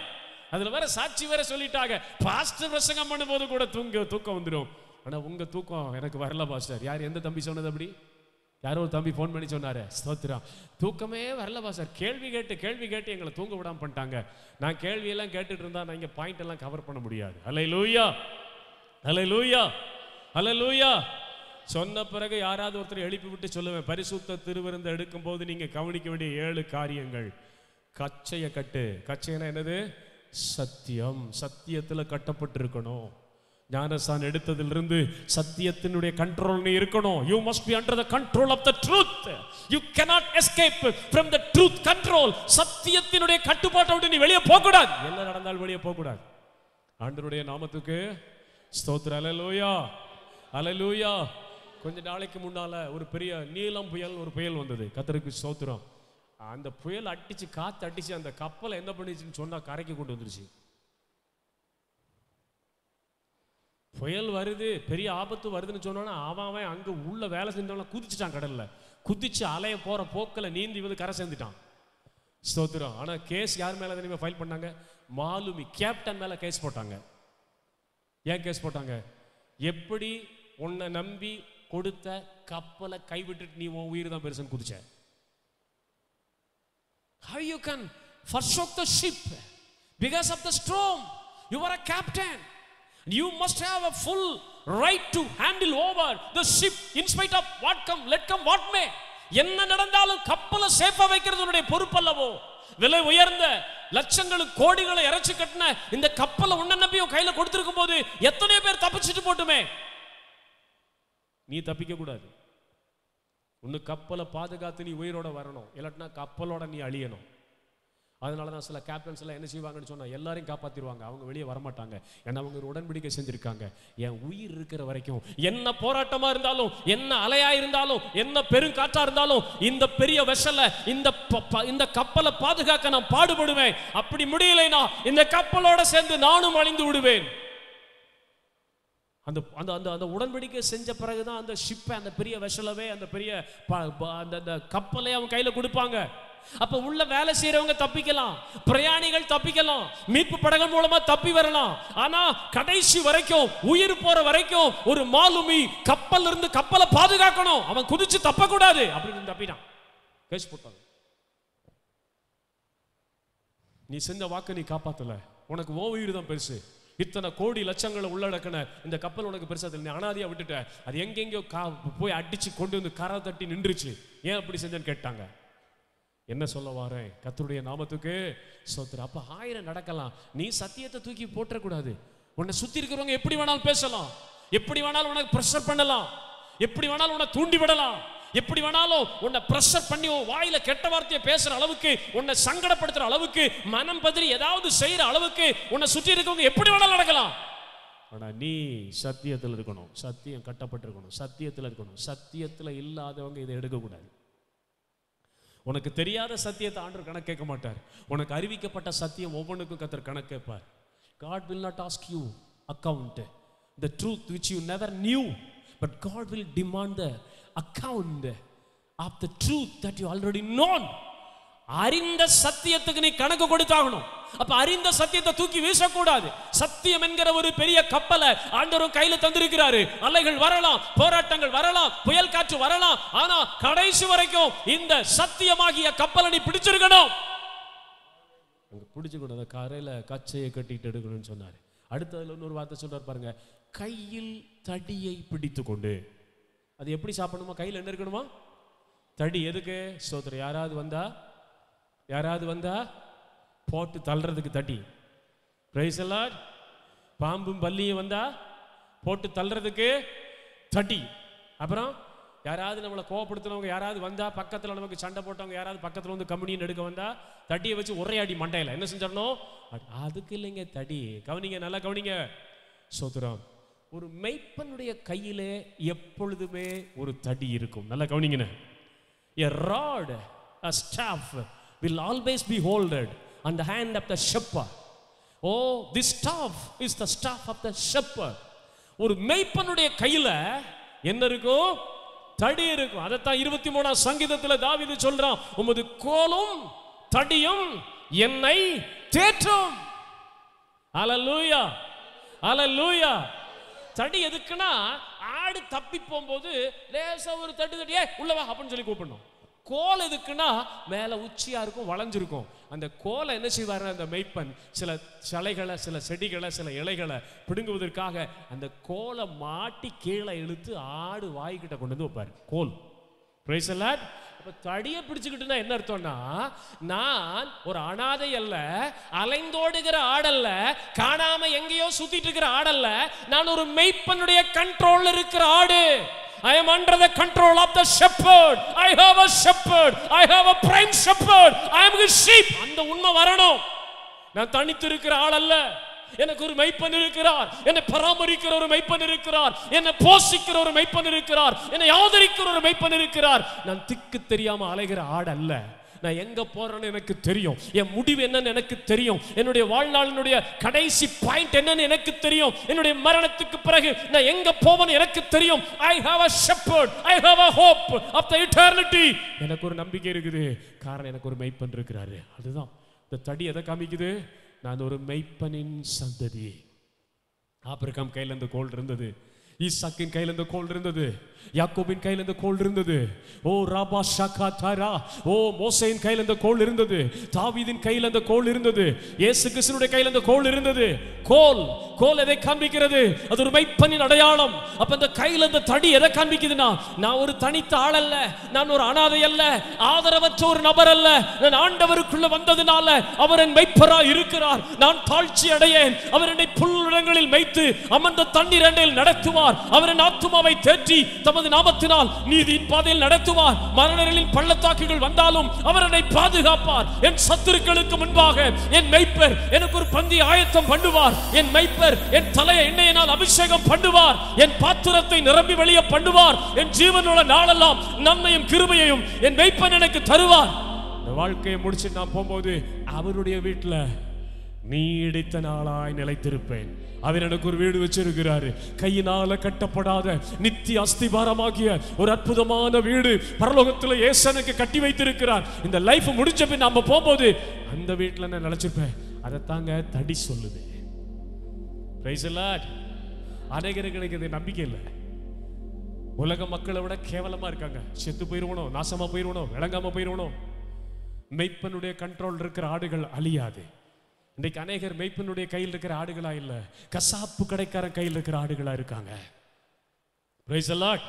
அதுல வேற சாட்சி வேற சொல்லிட்டாங்க, பாஸ்டர் பிரசங்கம் பண்ணும்போது கூட தூக்கம் வந்துடும். ஆனா உங்க தூக்கம் எனக்கு வரல பாஸ்டர். யார், எந்த தம்பி சொன்னது அப்படி? யாரோ ஒரு தம்பி ஃபோன் பண்ணி சொன்னாரு, ஸ்தோத்திரம், தூக்கமே வரல பாஸ்டர், கேள்வி கேட்டு எங்களை தூங்க விடாம பண்ணிட்டாங்க. நான் கேள்வியெல்லாம் கேட்டுட்டு இருந்தா நான் இங்க பாயிண்ட் எல்லாம் கவர் பண்ண முடியாது. ஹல்லேலூயா, ஹல்லேலூயா, ஹல்லேலூயா. சொன்ன பிறகு யாராவது ஒருத்தர் எழுப்பி விட்டு சொல்லுவேன், பரிசுத்த திருவிருந்து எடுக்கும் போது நீங்க கவனிக்க வேண்டிய 7 காரியங்கள். கச்சைய கட்டு. கச்சைனா என்னது? சத்தியம். சத்தியத்துல கட்டப்பட்டிருக்கணும். ஞானஸ்தானம் எடுத்ததிலிருந்து சத்தியத்தினுடைய கண்ட்ரோல் நீ இருக்கணும். You must be under the control of the truth. You cannot escape from the truth control. சத்தியத்தினுடைய கட்டுப்பாட்டை விட்டு நீ வெளியே போக கூடாது. என்ன நடந்தாலும் வெளியே போக கூடாது. ஆண்டவருடைய நாமத்துக்கு ஸ்தோத்திரம். ஹல்லேலூயா, ஹல்லேலூயா. கொஞ்ச நாளைக்கு முன்னால ஒரு பெரிய நீலம் புயல், ஒரு புயல் வந்தது. கர்த்தருக்கு ஸ்தோத்திரம். அந்த புயல் அடிச்சு, காத்து அடிச்சு அந்த கப்பலை என்ன பண்ணிச்சுன்னு சொன்னா கரைக்கு கொண்டு வந்துருச்சு. புயல் வருது, பெரிய ஆபத்து வருதுன்னு சொன்னோன்னா அவன் அங்க உள்ள வேலை செஞ்சவன் குதிச்சுட்டான் கடல்ல. குதிச்சு அலைய போற போக்கில் நீந்தி வந்து கரை சேர்ந்துட்டான். ஸ்தோத்திரம். ஆனா கேஸ் யார் மேல தெரியுமா ஃபைல் பண்ணாங்க? மாலுமி கேப்டன் மேல கேஸ் போட்டாங்க. ஏன் கேஸ் போட்டாங்க? எப்படி உன்னை நம்பி கொடுத்த கப்பலை கைவிட்டுட்டு நீ உன் உயிர் தான் பெருசுன்னு குதிச்ச. How you can forsake the ship because of the storm? You are a captain. You must have a full right to handle over the ship in spite of what come, let come what may. என்ன நடந்தாலும் கப்பலை சேஃபா வைக்கிறது உன்னுடைய பொறுப்பல்லவோ? விலை உயர்ந்த லட்சங்களுக்கு கோடிகளை இறைச்சி கட்டின இந்த கப்பலை உன்னை நம்பியும் கையில கொடுத்திருக்கும் போது எத்தனை பேர் தப்பிச்சுட்டு போட்டுமே, நீ தப்பிக்க கூடாது. உன்னு கப்பலை பாதுகாத்து நீ உயிரோட வரணும், இல்லாட்டினா கப்பலோட நீ அழியணும். அதனால தான் சில கேப்டன்ஸ் எல்லாம் என்ன செய்வாங்கன்னு சொன்னா எல்லாரையும் காப்பாத்திடுவாங்க, அவங்க வெளியே வரமாட்டாங்க. ஏன்னா அவங்க ஒரு உடன்படிக்கை செஞ்சிருக்காங்க, என் உயிர் இருக்கிற வரைக்கும் என்ன போராட்டமா இருந்தாலும், என்ன அலையா இருந்தாலும், என்ன பெருங்காற்றா இருந்தாலும், இந்த பெரிய வெசலை, இந்த கப்பலை பாதுகாக்க நான் பாடுபடுவேன். அப்படி முடியலைனா இந்த கப்பலோட சேர்ந்து நானும் அழிந்து விடுவேன். அந்த அந்த அந்த உடன்படிக்கை செஞ்ச பிறகுதான் அந்த ஷிப்பை, அந்த பெரிய வெசலவே, அந்த பெரிய அந்த கப்பலை அவன் கையில கொடுப்பாங்க. அப்ப உள்ள வேலை செய்யறவங்க தப்பிக்கலாம், பிரயாணிகள் தப்பிக்கலாம், மீட்பு படகு மூலமா தப்பி வரலாம். ஆனா கடைசி வரைக்கும், உயிர் போற வரைக்கும் ஒரு மாலுமி கப்பல் இருந்து கப்பலை பாதுகாக்கணும். அவன் குதிச்சு தப்ப கூடாது. அப்படின்னு தப்பிட்டான், கேஸ் போட்டாங்க. நீ செஞ்ச வாக்கு நீ காப்பாத்தல, உனக்கு ஓ உயிர் தான் பெருசு. இத்தனை கோடி லட்சங்களை உள்ளடக்கின இந்த கப்பல் உனக்கு பெருசா தெரியல, நீ அனாதையா விட்டுட்ட. அது எங்கெங்கயோ போய் அடிச்சு கொண்டு வந்து கரை தட்டி நின்றுச்சு. ஏன் அப்படி செஞ்சேன்னு கேட்டாங்க. என்ன சொல்ல வாரேன்? கர்த்தருடைய நாமத்துக்கு ஸ்தோத்திரம். அப்ப 1000 நடக்கலாம், நீ சத்தியத்தை தூக்கி போட்டக்கூடாது. உன்னை சுத்தி இருக்கிறவங்க எப்படி வேணாலும் பேசலாம், எப்படி வேணாலும் உனக்கு பிரஷர் பண்ணலாம், எப்படி வேணாலும் உன்னை தூண்டி விடலாம், எப்படி வேணாலும் உன்னை பிரஷர் பண்ணி வாயில கெட்ட வார்த்தையை பேசுற அளவுக்கு, உன்னை சங்கடப்படுத்துற அளவுக்கு, மனம் பதறி ஏதாவது செய்யற அளவுக்கு உன்னை சுற்றி இருக்கவங்க எப்படி வேணாலும் நடக்கலாம். ஆனா நீ சத்தியத்தில் இருக்கணும், சத்தியம் கட்டப்பட்டிருக்கணும், சத்தியத்தில் இருக்கணும். சத்தியத்தில் இல்லாதவங்க இதை எடுக்கக்கூடாது. உனக்கு தெரியாத சத்தியத்தை ஆண்டவர் கணக்கு கேட்க மாட்டார். உனக்கு அறிவிக்கப்பட்ட சத்தியம் ஒவ்வொன்றுக்கும் கர்த்தர் கணக்கு கேட்பார். God will not ask you account the truth which you never knew, but God will demand the account of the truth that you already known. அறிந்த சத்தியத்துக்கு நீ கணக்கு கொடுத்தாகணும். அப்ப அறிந்த சத்தியத்தை தூக்கி வீசக்கூடாது. சத்தியம் என்கிற ஒரு பெரிய கப்பலை ஆண்டவர் கையில தந்திருக்கிறாரு. அலைகள் வரலாம், போராட்டங்கள் வரலாம், புயல் காற்று வரலாம், ஆனா கடைசி வரைக்கும் இந்த சத்தியமாகிய கப்பலை நீ பிடிச்சிருக்கணும். அங்க பிடிச்சுக்கணும். அந்த கரையில கச்சையை கட்டிட்டு எடுக்கணும்னு சொன்னாரு. அடுத்ததுல இன்னொரு வார்த்தை சொல்றாரு பாருங்க, கையில் தடியை பிடித்து கொண்டு. அது எப்படி சாப்பிடணுமா? கையில் என்ன இருக்கணுமா? தடி. எதுக்கு? ஸ்தோத்திரம். யாராவது வந்தா போட்டு தள்ளுறதுக்கு தடி. Price the Lord. பாம்பும் பல்லியும் வந்தா போட்டு தள்ளுறதுக்கு தடி. அப்புறம் யாராவது நம்மளை கோவப்படுத்தினவங்க யாராவது வந்தா, பக்கத்தில் நமக்கு சண்டை போட்டவங்க யாராவது பக்கத்தில் வந்து கம்யூனியன் எடுக்க வந்தா, தட்டியை வச்சு ஒரே அடி மண்டையில் என்ன செஞ்சிடணும்? அதுக்கு இல்லைங்க தடி. கவனிங்க, நல்லா கவனிங்க. சோதரம், ஒரு மெய்ப்பனுடைய கையிலே எப்பொழுதுமே ஒரு தடி இருக்கும். நல்லா கவனிங்க. A rod, a staff will always be holded on the hand of the shepherd. Oh, this staff is the staff of the shepherd. ஒரு மெய்ப்பனுடைய கையில என்ன இருக்கும்? தடி இருக்கும். அதைத்தான் 23ஆம் சங்கீதத்தில் தாவீது சொல்றான், உமது கோலும் தடியும் என்னை தேற்றும். ஹல்லேலூயா, ஹல்லேலூயா. தடி எதுக்குன்னா, ஆடு தப்பி போகும்போது லேசா ஒரு தட்டியே உள்ளவா அப்படின்னு சொல்லி கூப்பிடணும். கோல் எதுக்குன்னா, மேல உச்சியா இருக்கும், வளைஞ்சிருக்கும். அந்த கோலை என்ன செய்வார் அந்த மெய்ப்பன்? சில சலைகளை, சில செடிகளை, சில இலைகளை பிடுங்குவதற்காக அந்த கோலை மாட்டி கீழே இழுத்து ஆடு வாய்கிட்ட கொண்டு வந்து வைப்பார். கோல். Praise the Lord. அப்ப தடியை பிடிச்சுக்கிட்டுனா என்ன அர்த்தம்னா, நான் ஒரு அனாதை அல்ல, அலைந்தோடுகிற ஆடல்ல, காணாம எங்கேயோ சுத்திட்டு இருக்கிற ஆடல்ல, நான் ஒரு மெய்ப்பனுடைய கண்ட்ரோல்ல இருக்கிற ஆடு. I am under the control of the shepherd. I have a shepherd. I have a prime shepherd. I am his sheep. அந்த உண்மை வரணும். நான் தனித்து இருக்கிற ஆள் அல்ல, எனக்கு ஒரு மெய்ப்பன் இருக்கிறார், என்னை பராமரிக்கிற ஒரு மெய்ப்பன் இருக்கிறார், என்னை போஷிக்கிற ஒரு மெய்ப்பன் இருக்கிறார், என்னை ஆதரிக்கிற ஒரு மெய்ப்பன் இருக்கிறார். நான் திக்கு தெரியாம அலைகிற ஆடு அல்ல. நான் எங்க போறேன்னு எனக்கு தெரியும், என் முடிவு என்னன்னு எனக்கு தெரியும், என்னுடைய வாழ்நாளினுடைய கடைசி பாயிண்ட் என்னன்னு எனக்கு தெரியும், என்னுடைய மரணத்துக்கு பிறகு நான் எங்க போவேன்னு எனக்கு தெரியும். I have a shepherd. I have a hope of the eternity. எனக்கு ஒரு நம்பிக்கை இருக்குது, காரணம் எனக்கு ஒரு மெய்ப்பன் இருக்கிறாரு. அதுதான் இந்த தடி எதை காமிக்குது? நான் ஒரு மெய்ப்பனின் சந்ததி. ஆபிரகாம் கையில் இந்த கோல் இருந்தது, ஈசாக்கின் கையில் இந்த கோல் இருந்தது, யாக்கோபின் கையில் இந்த கோல் இருந்தது. ஓ ராபா ஷாகா தாரா, ஓ மோசேயின் கையில் இந்த கோல் இருந்தது, தாவீதின் கையில் இந்த கோல் இருந்தது, இயேசு கிறிஸ்துவின் கையில் இந்த கோல் இருந்தது. கோல், கோல் எதை காண்பிக்கிறது? அது ஒரு மெய்ப்பனின் அடையாளம். அப்ப இந்த கையில் இந்த தடி எதை காண்பிக்குதுன்னா, நான் ஒரு தனித்த ஆள் அல்ல, நான் ஒரு அனாதை அல்ல, ஆதரவற்ற ஒரு நபர் அல்ல. நான் ஆண்டவருக்குள்ள வந்ததினால அவர் என் மெய்ப்பராய் இருக்கிறார். நான் தாழ்ச்சி அடையேன், அவர் என்னை புல்லிடங்களில் மேய்த்து அமர்ந்த தண்ணீர் அண்டையில் நடத்துவார். அவர் என் ஆத்துமாவை தேற்றி தமது நாமத்தினால் நீதியின் பாதையில் நடத்துவார். மரணங்களின் பள்ளத்தாக்குகள் வந்தாலும் அவர் என்னை பாதுகாப்பார். என் சத்துருக்களுக்கு முன்பாக என் மெய்ப்பர் எனக்கு ஒரு பந்தி ஆயத்தம் பண்ணுவார். என் மெய்ப்பர் என் தலையை எண்ணெயினால் அபிஷேகம் பண்ணுவார். என் பாத்திரத்தை நிரம்பி வெளியே பண்ணுவார். என் ஜீவனுள்ள நாளெல்லாம் நன்மையும் கிருபையையும் என் மெய்ப்பன் எனக்கு தருவார். இந்த வாழ்க்கையை முடிச்சு நான் போகும்போது அவருடைய வீட்டில் நீடித்த நாளாய் நிலைத்திருப்பேன். அவர் எனக்கு ஒரு வீடு வச்சிருக்கிறாரு, கையினால கட்டப்படாத நித்திய அஸ்திபாரமாகிய ஒரு அற்புதமான வீடு பரலோகத்தில் இயேசுவுக்கு கட்டி வைத்திருக்கிறார். இந்த லைஃப் முடிஞ்ச பின் நாம போகும்போது அந்த வீட்டில் நான் நினைச்சிருப்பேன். அதைத்தாங்க தடி சொல்லுது. Price the Lord. அநேகருக்கு எனக்கு நம்பிக்கை இல்லை. உலக மக்களை விட கேவலமா இருக்காங்க. செத்து போயிருவனும், நாசமா போயிருவனும், விளங்காம போயிருவனும். மெய்ப்பனுடைய கண்ட்ரோல் இருக்கிற ஆடுகள் அழியாது. இன்றைக்கு அநேகர் மெய்ப்பனுடைய கையில் இருக்கிற ஆடுகளா இல்ல, கசாப்பு கடைக்காரன் கையில் இருக்கிற ஆடுகளா இருக்காங்க. Price the Lord.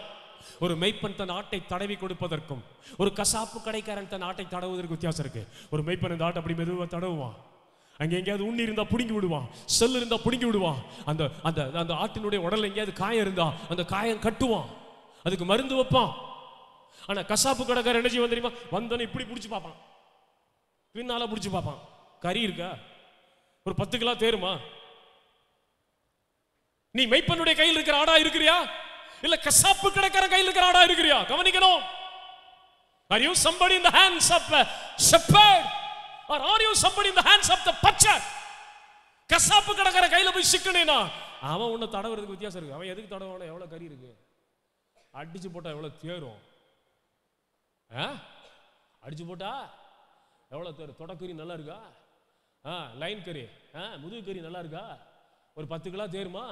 ஒரு மெய்ப்பன் தன் ஆட்டை தடவி கொடுப்பதற்கும் ஒரு கசாப்பு கடைக்காரன் தன் ஆட்டை தடவுவதற்கு வித்தியாசம் இருக்கு. ஒரு மெய்ப்பன் இந்த ஆட்டை அப்படி மெதுவா தடவுவான், அங்க எங்கேயாவது உண்ணி இருந்தா பிடுங்கி விடுவான், செல் இருந்தா பிடுங்கி விடுவான். அந்த அந்த அந்த ஆட்டினுடைய உடல் எங்கேயாவது காயம் இருந்தா அந்த காயம் கட்டுவான், அதுக்கு மருந்து வைப்பான். ஆனா கசாப்பு கடைக்காரன் என்ன செய்வான் தெரியுமா? வந்தோன்னு இப்படி பிடிச்சி பார்ப்பான், பின்னால பிடிச்சி பார்ப்பான். கறி இருக்கா? ஒரு 10 கிலோ தேருமா? நீ மெய்ப்பனுடைய கையில் இருக்கிற ஆடா இருக்கிறியா, இல்ல கசாப்பு கடைக்கார கையில் இருக்கிற ஆடா இருக்கிறியா? கவனிக்கணும். Are you somebody in the hands of a shepherd or are you somebody in the hands of the butcher? கசாப்பு கடைக்கார கையில போய் சிக்கனேனா அவன் உன்னை தடவுறதுக்கு வித்தியாசம் இருக்கு. அவன் எதுக்கு தடவான? எவ்வளவு கறி இருக்கு, அடிச்சு போட்டா எவ்வளவு தேரும், அடிச்சு போட்டா எவ்வளவு தேரும். தொடக்கறி நல்லா இருக்கா, லைன் கறி, முதுகு கறி நல்லா இருக்கா, ஒரு 10 கிலோ தேருமா?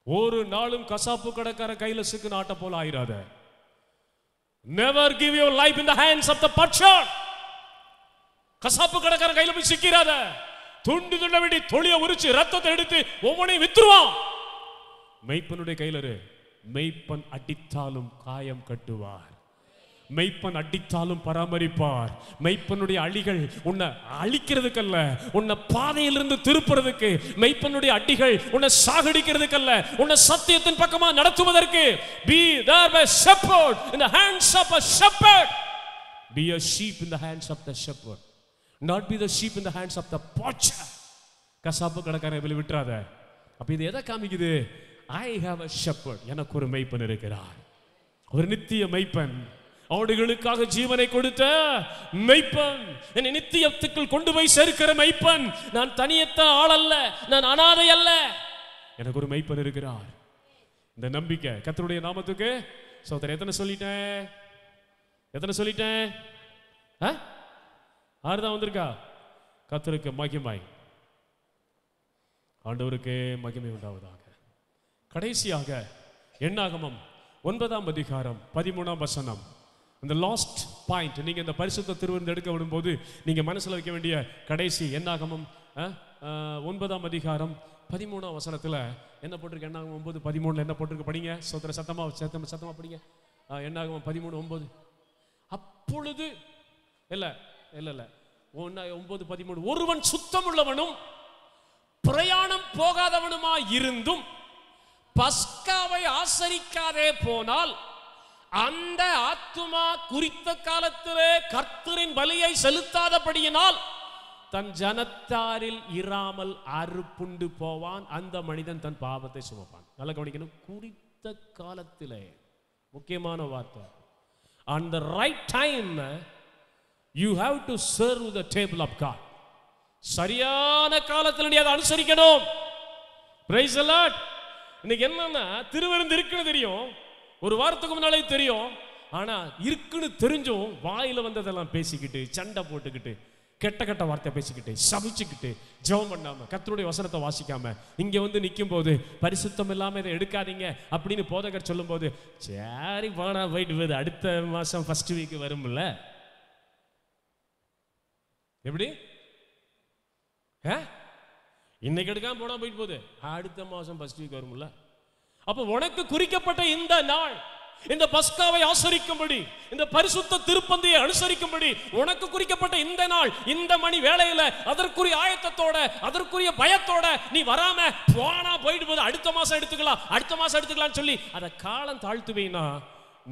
ஒரு நாளும் கசாப்பு கடைக்கார கையில சிக்கன ஆட்ட போல ஆயிராத. Never give your life in the hands of the butcher. கசாப்பு கடைக்கார கையில போய் சிக்கிறாத. துண்டு துண்ட வெட்டி தொழிய உரிச்சு ரத்தத்தை எடுத்து ஒவ்வொன்றையும் வித்துருவான். மெய்ப்பனுடைய கையில மெய்ப்பன் அடித்தாலும் காயம் கட்டுவார். மெய்ப்பன் அடித்தாலும் பராமரிப்பார். மெய்ப்பனுடைய அடிகள் உன்னை அழிக்கிறதுக்கல்ல, உன்னை பாதையிலிருந்து திருப்புறதுக்கு. மெய்ப்பனுடைய அடிகள் உன்னை சாகடிக்கிறதுக்கல்ல, உன்னை சத்தியத்தின் பக்கமா நடத்துவதற்கு. Be there a shepherd in the hands of a shepherd. Be a sheep in the hands of the shepherd, not be the sheep in the hands of the poacher. கசாப்பு கடைக்காரன் வெளிய விட்டுறாத. அப்ப இது எதை காமிக்குது? I have a shepherd. எனக்கு ஒரு மெய்ப்பன் இருக்கிறார், ஒரு நித்திய மெய்ப்பன், ஆடுகளுக்காக ஜீவனை கொடுத்த மெய்ப்பன், என்னை நித்தியத்துக்குள் கொண்டு போய் சேர்க்கிற மெய்ப்பன். நான் தனியத்த ஆள் அல்ல, நான் அனாதை அல்ல, எனக்கு ஒரு மெய்ப்பன் இருக்கிறார். இந்த நம்பிக்கை கர்த்தருடைய நாமத்துக்கு சோதரர். எத்தனை சொல்லிட்டேன்? ஆறுதான் வந்திருக்கா? கர்த்தருக்கு மகிமை, ஆண்டவருக்கு மகிமை உண்டாவதாக. கடைசியாக என்னாகமம் 9ஆம் அதிகாரம் 13ஆம் வசனம். இந்த லாஸ்ட் பாயிண்ட், நீங்க இந்த பரிசுத்த திருவிருந்து எடுக்க விடும்போது நீங்க மனசுல வைக்க வேண்டிய கடைசி என்னாகமம் 9ஆம் அதிகாரம் 13ஆம் வசனத்துல என்ன போட்டிருக்கு? என்னாகமம் 9:13 என்ன போட்டிருக்கு? படிங்க சோதர, சத்தமா படிங்க. என்னாகமம் 13:9. அப்பொழுது இல்ல 9:13, ஒருவன் சுத்தமுள்ளவனும் பிரயாணம் போகாதவனுமாய் இருந்தும் பஸ்காவை ஆசரிக்காதே போனால் அந்த ஆத்துமா குறித்த காலத்திலே கர்த்தரின் பலியை செலுத்தாதபடியினால் தன் ஜனத்தாரில் இராமல் அறுப்புண்டு போவான். அந்த மனிதன் தன் பாவத்தை சுமப்பான். நல்லா கவனிக்கணும், குறித்த காலத்திலே. முக்கியமான வார்த்தை. On the right time you have to serve the table of God. சரியான காலத்தில் நீ அதை அனுசரிக்கணும். Praise the Lord. இன்னைக்கு என்னன்னா, திருவிருந்து இருக்குன்னு தெரியும், ஒரு வாரத்துக்கு முன்னாலே தெரியும், ஆனா இருக்குன்னு தெரிஞ்சும் வாயில வந்ததெல்லாம் பேசிக்கிட்டு, சண்டை போட்டுக்கிட்டு, கெட்ட வார்த்தை பேசிக்கிட்டு, சபிச்சுக்கிட்டு, ஜெபம் பண்ணாம, கர்த்தருடைய வசனத்தை வாசிக்காம இங்க வந்து நிற்கும் போது பரிசுத்தம் இல்லாம இதை எடுக்காதீங்க அப்படின்னு போதகர் சொல்லும் போது, சரி போனா போயிட்டு போகுது, அடுத்த மாசம் ஃபர்ஸ்ட் வீக் வரும்ல. எப்படி? இன்னைக்கு எடுக்காம போனா போயிட்டு போகுது, அடுத்த மாசம் ஃபர்ஸ்ட் வீக் வரும்ல. அப்ப உனக்கு குறிக்கப்பட்ட இந்த நாள், இந்த பஸ்காவை ஆசரிக்கும்படி, இந்த பரிசுத்த திருப்பந்தியை அனுசரிக்கும்படி உனக்கு குறிக்கப்பட்ட இந்த நாள், இந்த மணி வேளையில அதற்குரிய ஆயத்தத்தோட, அதற்குரிய பயத்தோட நீ வராம போனா போயிட்டு போகுது, அடுத்த மாசம் எடுத்துக்கலாம் சொல்லி அதை காலம் தாழ்த்துவேனா,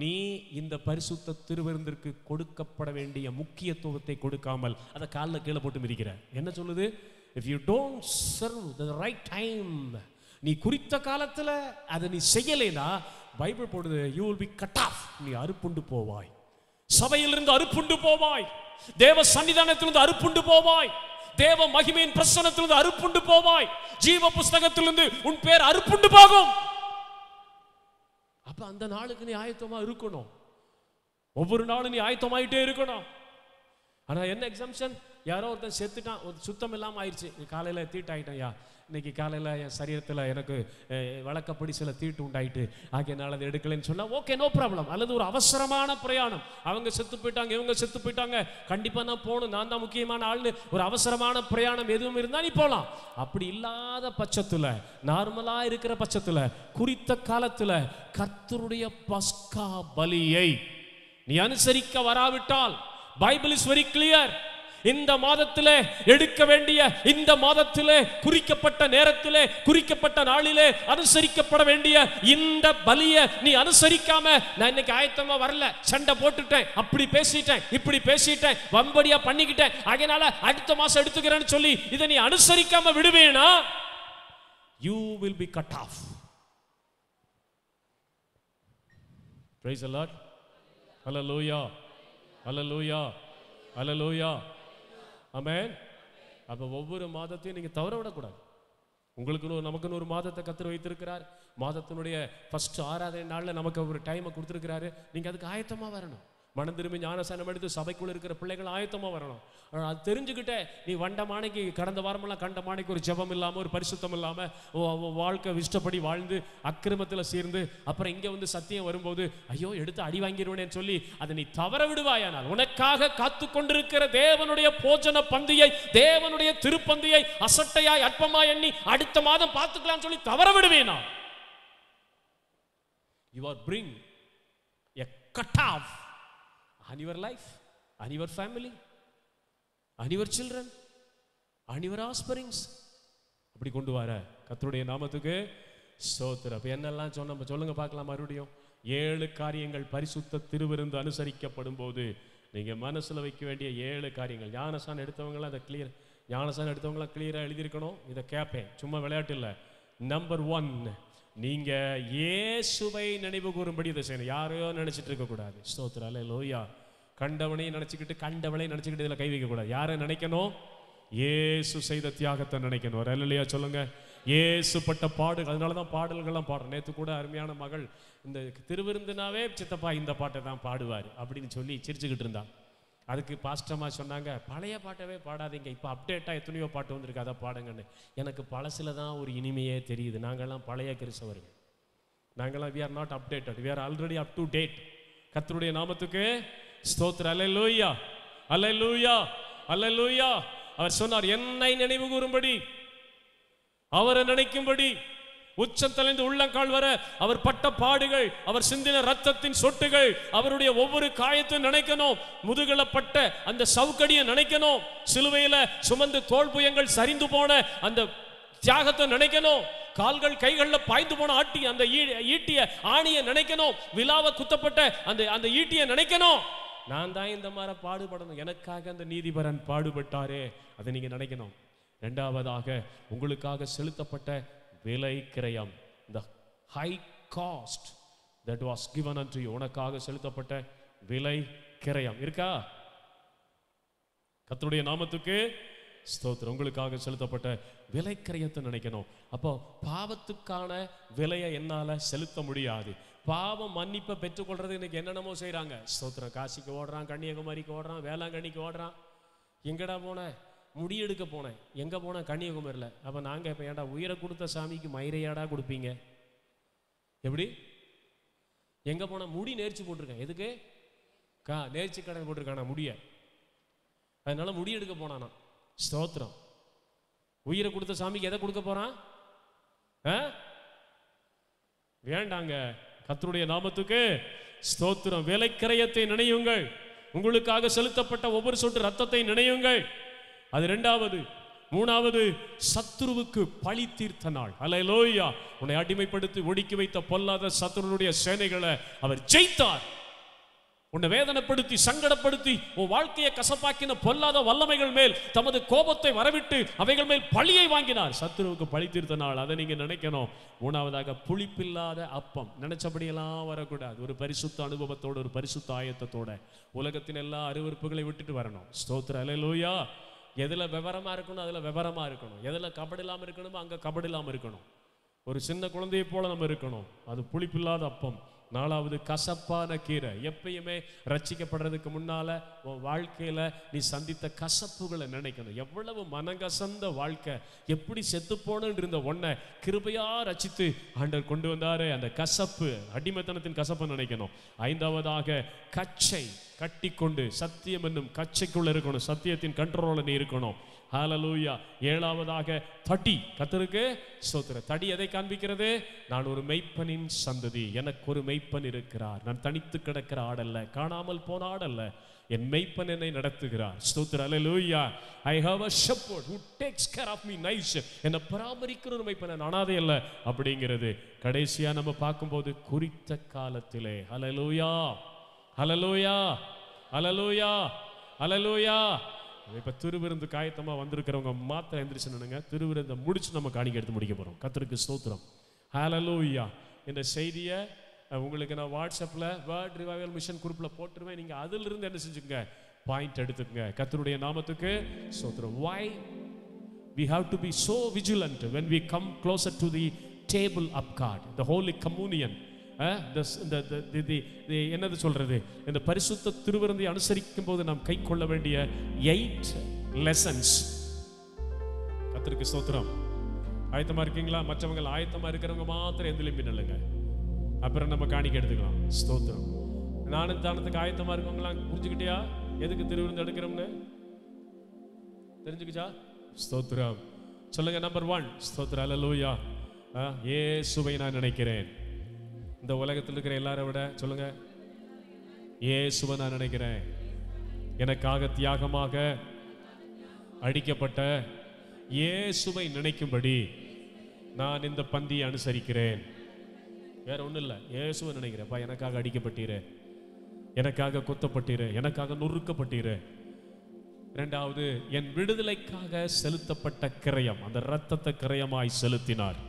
நீ இந்த பரிசுத்த திருவிருந்திற்கு கொடுக்கப்பட வேண்டிய முக்கியத்துவத்தை கொடுக்காமல் அதை காலில் கீழே போட்டு மிதிக்கிற. என்ன சொல்லுது? If you don't serve the right time, நீ குறித்த காலத்துல அதை நீ செய்யலைனா, பைபிள் போடுது, you will be cut off. நீ அறுப்புண்டு போவாய், சபையிலிருந்து அறுப்புண்டு போவாய், தேவ சன்னிதானத்திலிருந்து அறுப்புண்டு போவாய், தேவ மகிமையின் பிரசன்னத்திலிருந்து அறுப்புண்டு போவாய், ஜீவ புஸ்தகத்திலிருந்து உன் பேர் அறுப்புண்டு போகும். அப்ப அந்த நாளுக்கு நீ ஆயத்தமா இருக்கணும். ஒவ்வொரு நாளும் நீ ஆயத்தமாயிட்டே இருக்கணும். ஆனா என்ன எக்ஸம்ஷன்? யாரோ ஒருத்தன் செத்துட்டான், ஒரு சுத்தம் இல்லாமல் ஆயிடுச்சு, காலையில் தீட்டாயிட்டேன்யா, இன்னைக்கு காலையில் என் சரீரத்தில் எனக்கு வழக்கப்படி சில தீட்டு உண்டாயிட்டு, ஆகியனால அதை எடுக்கலைன்னு சொன்னால் ஓகே, நோ ப்ராப்ளம். அல்லது ஒரு அவசரமான பிரயாணம், அவங்க செத்து போயிட்டாங்க, இவங்க செத்து போயிட்டாங்க, கண்டிப்பாக நான் போகணும், நான் தான் முக்கியமான ஆள்னு ஒரு அவசரமான பிரயாணம் எதுவும் இருந்தால் நீ போகலாம். அப்படி இல்லாத பட்சத்தில், நார்மலாக இருக்கிற பட்சத்தில், குறித்த காலத்தில் கர்த்தருடைய பஸ்கா பலியை நீ அனுசரிக்க வராவிட்டால், பைபிள் இஸ் வெரி கிளியர். இந்த மாதத்திலே எடுக்க வேண்டிய, இந்த மாதத்திலே குறிக்கப்பட்ட நேரத்திலே, குறிக்கப்பட்ட நாளிலே அனுசரிக்கப்பட வேண்டிய இந்த பலியை நீ அனுசரிக்காம, நான் இன்னைக்கு ஆயத்தமா வரல, சண்டை போட்டுட்டேன், அப்படி பேசிட்டேன், இப்படி பேசிட்டேன், வம்படியா பண்ணிக்கிட்டேன், அதனால அடுத்த மாசம் எடுத்துக்கிறேன்னு சொல்லி இதை நீ அனுசரிக்காம விடுவேனா, you will be cut off. Praise the Lord. Hallelujah. Hallelujah. Hallelujah. ஆமென். அப்ப ஒவ்வொரு மாதத்தையும் நீங்க தவற விடக்கூடாது. உங்களுக்கு நமக்குன்னு ஒரு மாதத்தை கர்த்தர் வைத்திருக்கிறார். மாதத்தினுடைய ஃபர்ஸ்ட் ஆராதனை நாள்ல நமக்கு ஒரு டைமை கொடுத்துருக்கிறாரு. நீங்க அதுக்கு ஆயத்தமா வரணும். மனம் திரும்பி ஞானஸ்நானம் எடுத்து சபைக்குள்ள இருக்கிற பிள்ளைகள் ஆயத்தமா வரணும். அது தெரிஞ்சுக்கிட்டே நீ வண்டமானைக்கு, கடந்த வாரமெல்லாம் கண்டமானைக்கு ஒரு ஜெபம் இல்லாம, ஒரு பரிசுத்தம் இல்லாம வாழ்க்கை இஷ்டப்படி வாழ்ந்து அக்கிரமத்தில் சேர்ந்து அப்புறம் இங்க வந்து சத்தியம் வரும்போது ஐயோ எடுத்து அடி வாங்கிடுவேன்னு சொல்லி அதை நீ தவற விடுவாயானால், உனக்காக காத்து கொண்டிருக்கிற தேவனுடைய போஜன பந்தியை, தேவனுடைய திருப்பந்தியை அசட்டையாய் அற்பமாய் எண்ணி அடுத்த மாதம் பார்த்துக்கலாம் சொல்லி தவற விடுவேனா, you are bring a cut off on your life, on your family, on your children, on your offsprings. அப்படி கொண்டு வர கர்த்தருடைய நாமத்துக்கு ஸ்தோத்திரம். அப்ப என்னெல்லாம் சொன்ன சொல்லுங்க பார்க்கலாம் மறுபடியும். 7 காரியங்கள் பரிசுத்த திருவிருந்து அனுசரிக்கப்படும் போது நீங்க மனசுல வைக்க வேண்டிய 7 காரியங்கள். ஞானசானம் எடுத்தவங்களாம் அதை ஞானசானம் எடுத்தவங்களாம் கிளியரா எழுதியிருக்கணும். இதை கேட்பேன், சும்மா விளையாட்டு இல்லை. நம்பர் 1, நீங்க இயேசுவை நினைவு கூறும்படி இதை செய்யணும். யாரையோ நினைச்சிட்டு இருக்க கூடாது. ஸ்தோத்திரம். அல்லேலூயா. கண்டவனையும் நினைச்சுக்கிட்டு கண்டவளையும் நினைச்சுக்கிட்டு இதில் கை வைக்க கூடாது. யாரை நினைக்கணும்? இயேசு செய்த தியாகத்தை நினைக்கணும். அல்லேலூயா சொல்லுங்க. இயேசு பட்ட பாடு. அதனால தான் பாடல்கள்லாம் பாடுறோம். நேற்று கூட அருமையான மகள் இந்த திருவிருந்துனாவே சித்தப்பா இந்த பாட்டை தான் பாடுவார் அப்படின்னு சொல்லி சிரிச்சுக்கிட்டு இருந்தா. அதுக்கு பாஸ்டமா சொன்னாங்க, பழைய பாட்டவே பாடாதீங்க, இப்போ அப்டேட்டாக எத்தனையோ பாட்டு வந்திருக்கு, அதை பாடுங்கன்னு. எனக்கு பழசில் தான் ஒரு இனிமையே தெரியுது. நாங்கள்லாம் பழைய கிறிஸ்தவர்கள். நாங்கள்லாம் we are not updated, we are already up to date. கர்த்தருடைய நாமத்துக்கு ஸ்தோத்திரம். அல்லேலூயா, அல்லேலூயா, அல்லேலூயா. அவர் சொன்னார், என்னை நினைவு கூறும்படி, அவரை நினைக்கும்படி, உச்சம் தலைந்து உள்ளங்கால் வர அவர் பட்ட பாடுகள், அவர் சிந்தின ரத்தத்தின் சொட்டுகள், அவருடைய ஒவ்வொரு காயத்தையும் நினைக்கணும். முதுகுல பட்ட அந்த சவுக்கடியை நினைக்கணும். சிலுவையில சுமந்து தோல் புயங்கள் சரிந்து போன அந்த தியாகத்தை நினைக்கணும். கால்கள் கைகள்ல பாய்ந்து போன அந்த ஈட்டிய ஆணியை நினைக்கணும். விலாவ குத்தப்பட்ட அந்த ஈட்டியை நினைக்கணும். நான் தான் இந்த மாதிரி பாடுபடணும், எனக்காக அந்த நீதிபரன் பாடுபட்டாரே, அதை நீங்க நினைக்கணும். இரண்டாவதாக, உங்களுக்காக செலுத்தப்பட்ட விலை கிரயம், the high cost that was given unto you. உனக்காக செலுத்தப்பட்ட விலை கிரயம் இருக்கா? கர்த்தருடைய நாமத்துக்கு ஸ்தோத்திரம். உங்களுக்காக செலுத்தப்பட்ட விலை கிரயத்தை நினைக்கணும். அப்போ பாவத்துக்கான விலையை என்னால செலுத்த முடியாது. பாவம் மன்னிப்பை பெற்றுக்கொள்றது இன்னைக்கு என்னென்னமோ செய்யறாங்க. ஸ்தோத்திரம். காசிக்கு ஓடுறான், கன்னியாகுமரிக்கு ஓடுறான், வேளாங்கண்ணிக்கு ஓடுறான். எங்கடா போன? முடியெடுக்க போனேன். எங்கே போனேன்? கன்னியாகுமரியில். அப்போ நாங்கள் இப்போ ஏன்டா உயிரை கொடுத்த சாமிக்கு மயிரையாடா கொடுப்பீங்க? எப்படி? எங்கே போனால்? முடி நேர்ச்சி போட்டிருக்கேன். எதுக்கு? நேர்ச்சி கடன் போட்டிருக்கானா முடிய, அதனால முடி எடுக்க போனானா. ஸ்தோத்திரம். உயிரை கொடுத்த சாமிக்கு எதை கொடுக்க போறான்? வேண்டாங்க. கர்த்தருடைய நாமத்துக்கு ஸ்தோத்திரம். விலைக்கிரயத்தை நினையுங்கள். உங்களுக்காக செலுத்தப்பட்ட ஒவ்வொரு சொட்டு ரத்தத்தை நினையுங்கள். அது இரண்டாவது. மூணாவது, சத்துருவுக்கு பழி தீர்த்த நாள். அல்லேலூயா. உன்னை அடிமைப்படுத்தி ஒடுக்கி வைத்த பொல்லாத சத்துருடைய சேனைகளை அவர் ஜெயித்தார். உன்னை வேதனைப்படுத்தி சங்கடப்படுத்தி உன் வாழ்க்கையை கசப்பாக்கின பொல்லாத வல்லமைகள் மேல் தமது கோபத்தை வரவிட்டு அவைகள் மேல் பழியை வாங்கினார். சத்துருவுக்கு பழி தீர்த்த நாள். அதை நீங்க நினைக்கணும். மூணாவதாக, புளிப்பில்லாத அப்பம். நினைச்சபடியெல்லாம் வரக்கூடாது. ஒரு பரிசுத்த அனுபவத்தோட, ஒரு பரிசுத்த ஆயத்தத்தோட உலகத்தின் எல்லா அருவருப்புகளை விட்டுட்டு வரணும். ஸ்தோத்திரம். அல்லேலூயா. எதுல விவரமா இருக்கணும் அதுல விவரமா இருக்கணும். எதுல கபடு இல்லாம இருக்கணுமோ அங்க கபடு இல்லாம இருக்கணும். ஒரு சின்ன குழந்தையை போல நம்ம இருக்கணும். அது புளிப்பில்லாத அப்பம். நாலாவது, கசப்பான கீரை. எப்பயுமே ரட்சிக்கப்படுறதுக்கு முன்னால உன் வாழ்க்கையில நீ சந்தித்த கசப்புகளை நினைக்கணும். எவ்வளவு மனங்கசந்த வாழ்க்கை, எப்படி செத்து போனன்னு இருந்த ஒன்ன கிருபையா ரட்சித்து ஆண்டவர் கொண்டு வந்தாரு. அந்த கசப்பு, அடிமைத்தனத்தின் கசப்பை நினைக்கணும். ஐந்தாவதாக, கச்சை கட்டிக்கொண்டு சத்தியம் என்னும் கச்சைக்குள்ள இருக்கணும். சத்தியத்தின் கண்ட்ரோல நீ இருக்கணும். ஹல்லேலூயா. ஏழாவதாக, தடி. கர்த்தருக்கு ஸ்தோத்திரம். தடி எதை காண்பிக்கிறது? நான் ஒரு மெய்ப்பனின் சந்ததி, எனக்கு ஒரு மெய்ப்பன் இருக்கிறார். நான் தனித்து கிடக்கிற ஆடல்ல, காணாமல் போன ஆடல்ல, என் மெய்ப்பன் என்னை நடத்துகிறார். ஸ்தோத்திரம். ஹல்லேலூயா. I have a shepherd who takes care of me nice. என்னை பராமரிக்கிற ஒரு மெய்ப்பன், நான் அனாதை அல்ல அப்படிங்கிறது. கடைசியா நம்ம பார்க்கும்போது, குறித்த காலத்திலே. ஹல்லேலூயா, ஹல்லேலூயா, ஹல்லேலூயா, ஹல்லேலூயா. இப்போ திருவிருந்து காயத்தமாக வந்திருக்கிறவங்க மாத்திரம் எந்திரிச்சுனுங்க. திருவிருந்தை முடிச்சு நம்ம காணிக்கை எடுத்து முடிக்க போகிறோம். கர்த்தருக்கு ஸ்தோத்திரம். ஹல்லேலூயா. இந்த செய்தியை உங்களுக்கு நான் வாட்ஸ்அப்பில் வேர்ல்ட் ரிவைவல் மிஷன் குரூப்பில் போட்டுருவேன். நீங்கள் அதிலிருந்து என்ன செஞ்சுக்கங்க, பாயிண்ட் எடுத்துக்கங்க. கர்த்தருடைய நாமத்துக்கு ஸ்தோத்திரம். Why we have to be so vigilant when we come closer to the table of God, the Holy Communion. என்னது சொல்றது, இந்த பரிசுத்த திருவிருந்தை அனுசரிக்கும் போது நாம் கை கொள்ள வேண்டிய 8 lessons. கர்த்தருக்கு ஸ்தோத்திரம். ஆயத்தமா இருக்கீங்களா? மற்றவங்க ஆயத்தமா இருக்கிறவங்க மாத்திரம் எந்திலிம்பி நில்லுங்க. அப்புறம் நம்ம காணிக்கை எடுத்துக்கலாம். ஸ்தோத்திரம். நானும் தானத்துக்கு ஆயத்தமா இருக்கவங்களாம் புரிஞ்சுக்கிட்டியா எதுக்கு திருவிருந்து எடுக்கிறோம்னு? தெரிஞ்சுக்கிச்சா? ஸ்தோத்திரம். சொல்லுங்க. நம்பர் 1, ஸ்தோத்திரம். அல்லேலூயா. இயேசுவை நான் நினைக்கிறேன். இந்த உலகத்தில் இருக்கிற எல்லாரை விட சொல்லுங்க, இயேசுவை நான் நினைக்கிறேன். எனக்காக தியாகமாக அடிக்கப்பட்ட இயேசுவை நினைக்கும்படி நான் இந்த பந்தியை அனுசரிக்கிறேன். வேற ஒன்றும் இல்லை, இயேசுவை நினைக்கிறேன்ப்பா. எனக்காக அடிக்கப்பட்டீரு, எனக்காக குத்தப்பட்டீரு, எனக்காக நொறுக்கப்பட்டீரு. இரண்டாவது, என் விடுதலைக்காக செலுத்தப்பட்ட கிரயம், அந்த இரத்தத்தை கிரயமாய் செலுத்தினார்.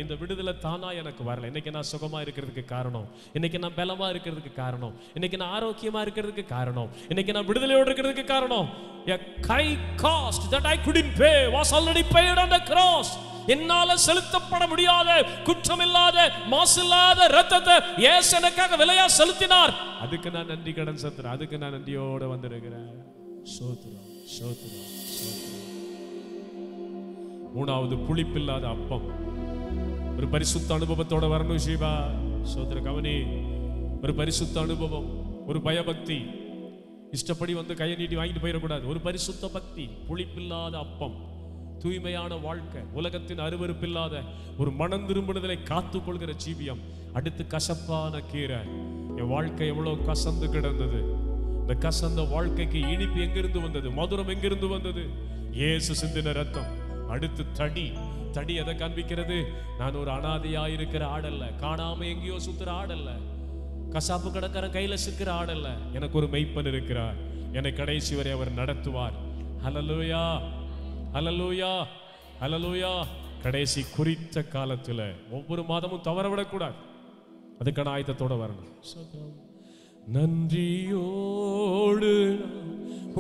இந்த விடுதலை தானா எனக்கு வரல. இன்னைக்கு நான் சுகமா இருக்கிறதுக்கு காரணம், இன்னைக்கு நான் பலமா இருக்கிறதுக்கு காரணம், இன்னைக்கு நான் ஆரோக்கியமா இருக்கிறதுக்கு காரணம், இன்னைக்கு நான் விடுதலையோடு இருக்கிறதுக்கு காரணம், a high cost that I couldn't pay was already paid on the cross. என்னால செலுத்தப்பட முடியாத, குற்றமில்லாத, மாசில்லாத இரத்தத்தை இயேசு எனக்காக விலையா செலுத்தினார். அதுக்கு நான் நன்றி கடன் செலுத்துறேன். அதுக்கு நான் நன்றியோட வந்திருக்கிறேன். சோத்திரம், சோத்திரம், சோத்திரம். மூணாவது, புளிப்பில்லாத அப்பம். ஒரு பரிசுத்த அனுபவத்தோட வரணும் ஷீபா. சோத்திர கவனி, ஒரு பரிசுத்த அனுபவம், ஒரு பயபக்தி. இஷ்டப்படி வந்து கையை நீட்டி வாங்கிட்டு போயிடக்கூடாது. ஒரு பரிசுத்த பக்தி, புளிப்பில்லாத அப்பம், தூய்மையான வாழ்க்கை, உலகத்தின் அருவருப்பில்லாத ஒரு மனம் திரும்புதலை காத்துக் கொள்கிற ஜீவியம். அடுத்து கசப்பான கீரை. என் வாழ்க்கை எவ்வளவு கசந்து கிடந்தது. இந்த கசந்த வாழ்க்கைக்கு இனிப்பு எங்கிருந்து வந்தது? மதுரம் எங்கிருந்து வந்தது? இயேசு சிந்தின ரத்தம். அடுத்து தடி. தடி எதை காண்பிக்கிறது? நான் ஒரு அனாதையா இருக்கிற ஆடல்ல, காணாம எங்கேயோ சுத்துற ஆடல்ல, கசாப்பு கடற்கரை கையில சிக்கிற ஆடல்ல. எனக்கு ஒரு மெய்ப்பன் இருக்கிறார், என்னை கடைசி வரை அவர் நடத்துவார். ஹல்லேலூயா, ஹல்லேலூயா, ஹல்லேலூயா. கடைசி குறித்த காலத்துல ஒவ்வொரு மாதமும் தவற விடக்கூடாது. அதுக்கான ஆயத்தத்தோட வரணும். நன்றியோடு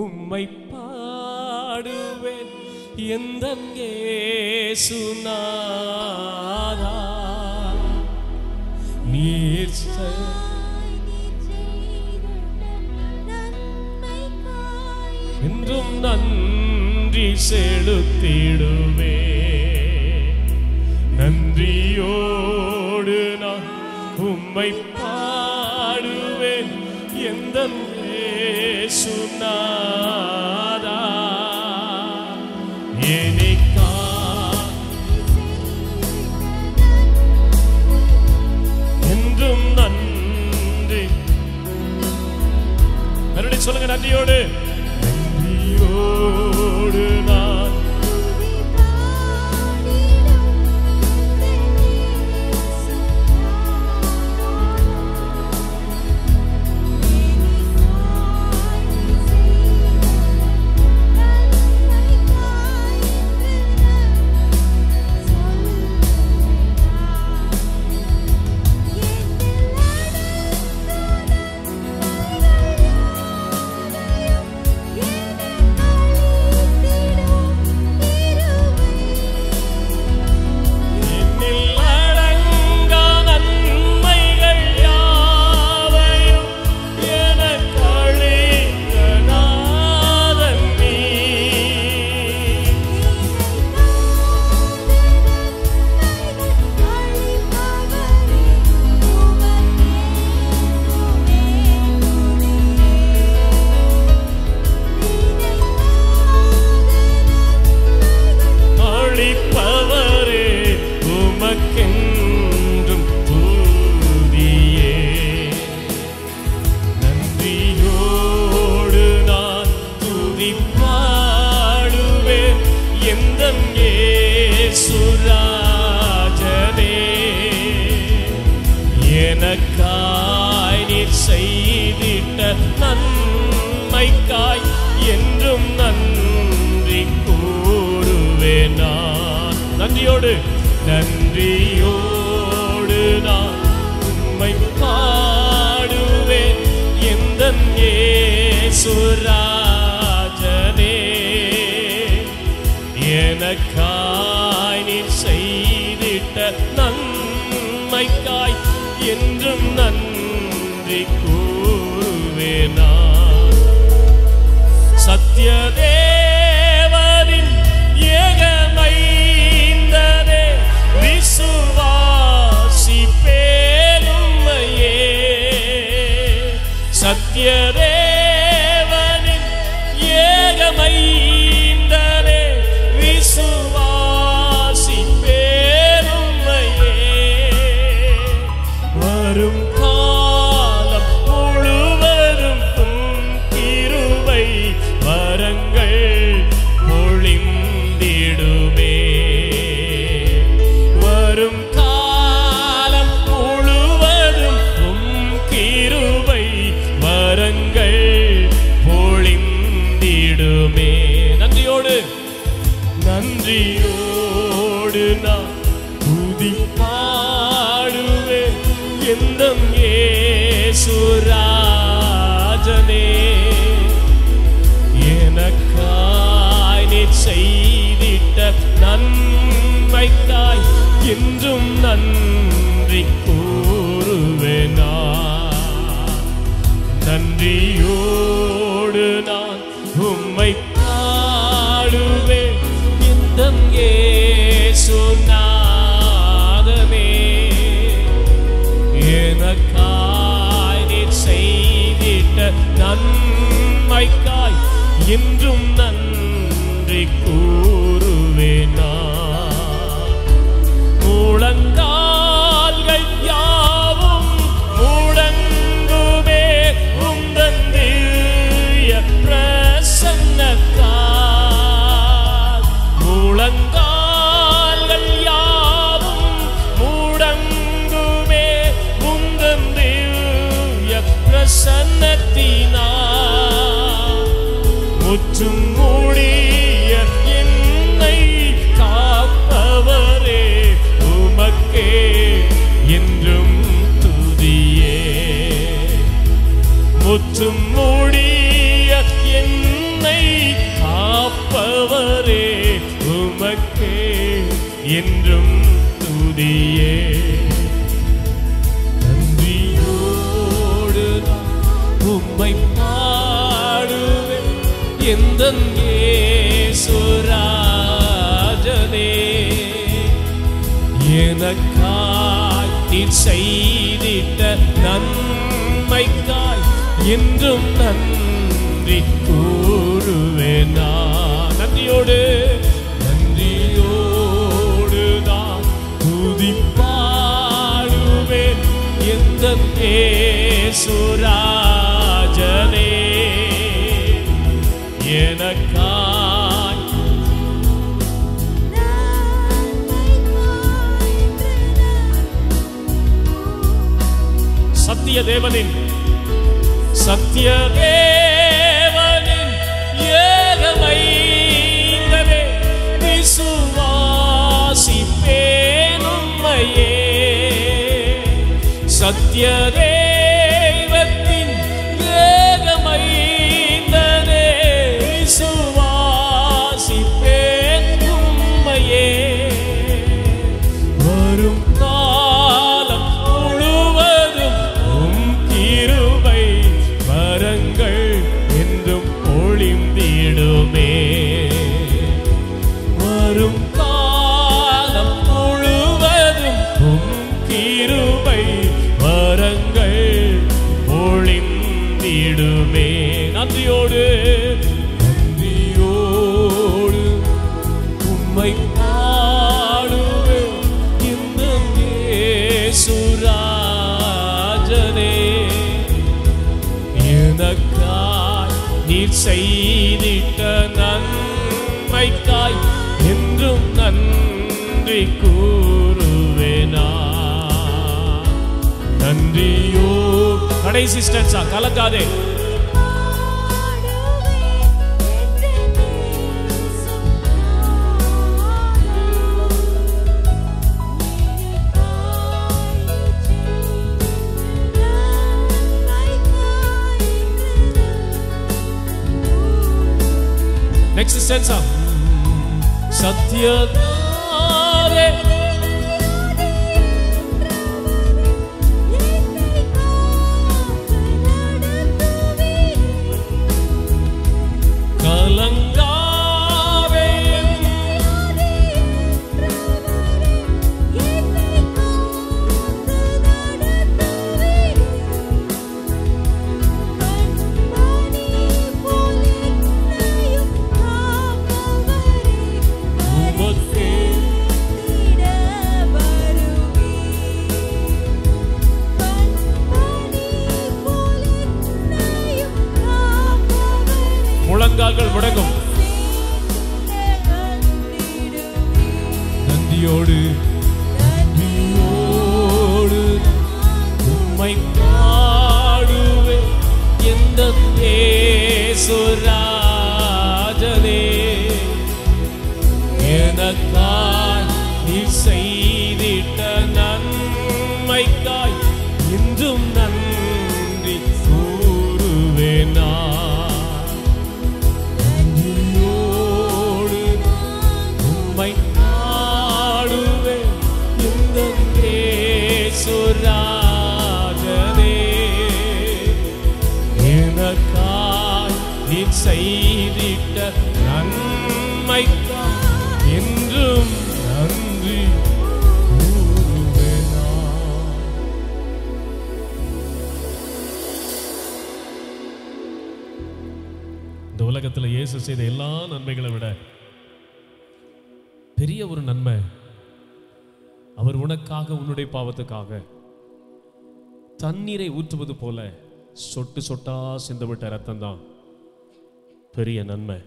உம்மை பாடுவேன் எந்தன் இயேசுநாதா. நீர் என்றும் நன்றி செலுத்திடுவே. நன்றியோடு நான் உம்மை பாடுவேன் எந்தன் இயேசுநாதா. என்றும் நன்றி. மறுபடியும் சொல்லுங்க, நன்றியோடு, நன்றியோடு நான் எனக்காய் நீர் செய்திட்ட நன்மைக்காய் என்றும் நன்றி கூறுவேன் நான். நன்றியோடு, நன்றியோடு நான் உம்மை பாடுவேன் எந்தன் இயேசுராஜனே. எனக்காய் நீர் செய்திட்ட நன்மைக்காய் என்றும் நன்றி கூறுவேனா. சத்யதேவனின் ஏகமைந்தனே விசுவாசிப்பேன் உம்மையே. சத்யதேவனின் ஏகமைந்தனே விசுவாசிப்பேன் உம்மையே. வரும் காலம் முழுவதும் எந்தம் இயேசுராஜனே எனக்காய் நீ செய்திட்ட நன்மைக்காய் என்றும் நன்றி கூறுவேனா நன்றியோடு நான் உம்மை பாடுவேன் எந்தம் இயேசுநாதனே எனக்காய் நீ செய்திட்ட நன்மைக்காய் என்றும் நன்றி கூறுவேனா முழங்கால்கள் யாவும் முடங்குமே உந்தன் திவ்ய பிரசன்னத்தால் முழங்கால்கள் யாவும் முடங்குமே உந்தன் திவ்ய பிரசன்னத்தினால் முற்றும் மூடிய என்னை காப்பவரே உமக்கே என்றும் துதியே முற்றும் மூடிய என்னை காப்பவரே உமக்கே என்றும் துதியே நன்றியோடு உம்மை பாடுவேன் எந்தன் இயேசுராஜனே எனக்காய் நீர் செய்திட்ட நன்மைக்காய் என்றும் நன்றி கூறுவேனா நன்றியோடு நான் துதி பாடுவேன் எந்தன் இயேசுராஜனே எனக்காய் சத்திய தேவனின் ஏகமைந்தவே விசுவாசிப்பேன் உம்மையே சத்திய தேவத்தின் ஏகமைந்தனே விசுவாசிப்பேன் உம்மையே வரும் காலம் முழுவதும் உம் கிருபை வரங்கள் என்றும் பொழிந்திடுமே வரும் காலம் முழுவதும் உம் கிருபை வரங்கள் பொழிந்திடுமே நன்றியோடு உம்மை பாடுவேன் இந்த இயேசுராஜனே எனக்காய் நீர் செய்திட்ட நன்மைக்காய் என்றும் நன்றி கூறுவேனா நன்றியோ கடைசி ஸ்டென்ஸா கலக்காதே நெக்ஸ்ட் ஸ்டென்ஸா சத்யதாரே கலங்காவே முழங்கால்கள் முடங்கும் நன்றியோடு உம்மை பாடுவேன் எந்த இயேசுராஜனே எனக்காய் நீர் செய்திட்ட நன்மைக்காய் செய்திட்ட நன்மைக்கா என்றும் நன்றி கூறுவேனா. இந்த உலகத்தில் இயேசு செய்த எல்லா நன்மைகளை விட பெரிய ஒரு நன்மை, அவர் உனக்காக உன்னுடைய பாவத்துக்காக தண்ணீரை ஊற்றுவது போல சொட்டு சொட்டா சிந்தப்பட்ட ரத்தம் தான் பெரிய நன்மை.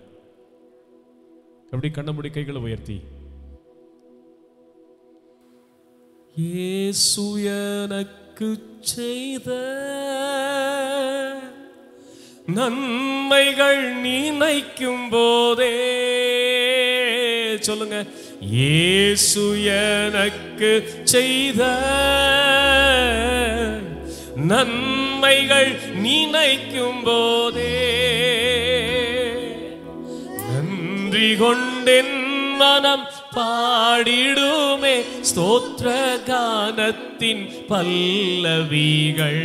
எப்படி கண்ண மூடி கைகளை உயர்த்தி, இயேசு எனக்கு செய்த நன்மைகள் நினைக்கும் போதே சொல்லுங்க, இயேசு எனக்கு செய்த நன்மைகள் நினைக்கும் போதே நன்றி கொண்டென் மனம் பாடிடுமே ஸ்தோத்திர கானத்தின் பல்லவிகள்.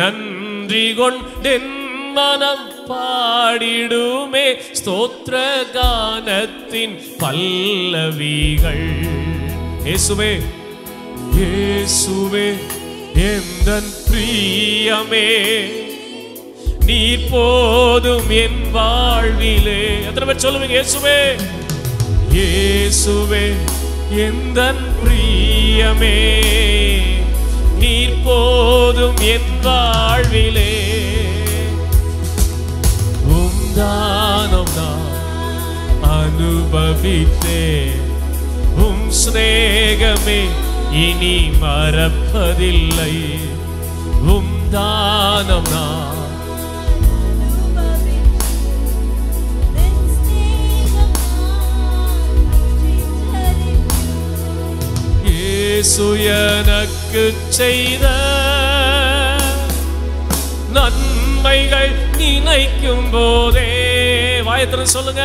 நன்றி கொண்டென் மனம் பாடிடுமே ஸ்தோத்திர கானத்தின் பல்லவிகள். இயேசுவே இயேசுவே எந்தன் பிரியமே, நீர் போதும் என் வாழ்விலே. எத்தனை பேர் சொல்லுவீங்க இயேசுவே இயேசுவே எந்தன் பிரியமே, நீர் போதும் என் வாழ்விலே. உம்தானம் நான் அனுபவித்தேன், உம் சிநேகமே இனி மறப்பதில்லை. உம்தானம் நான் இயேசு எனக்கு செய்த நன்மைகள் நினைக்கும் போதே வாயத்திர சொல்லுங்க,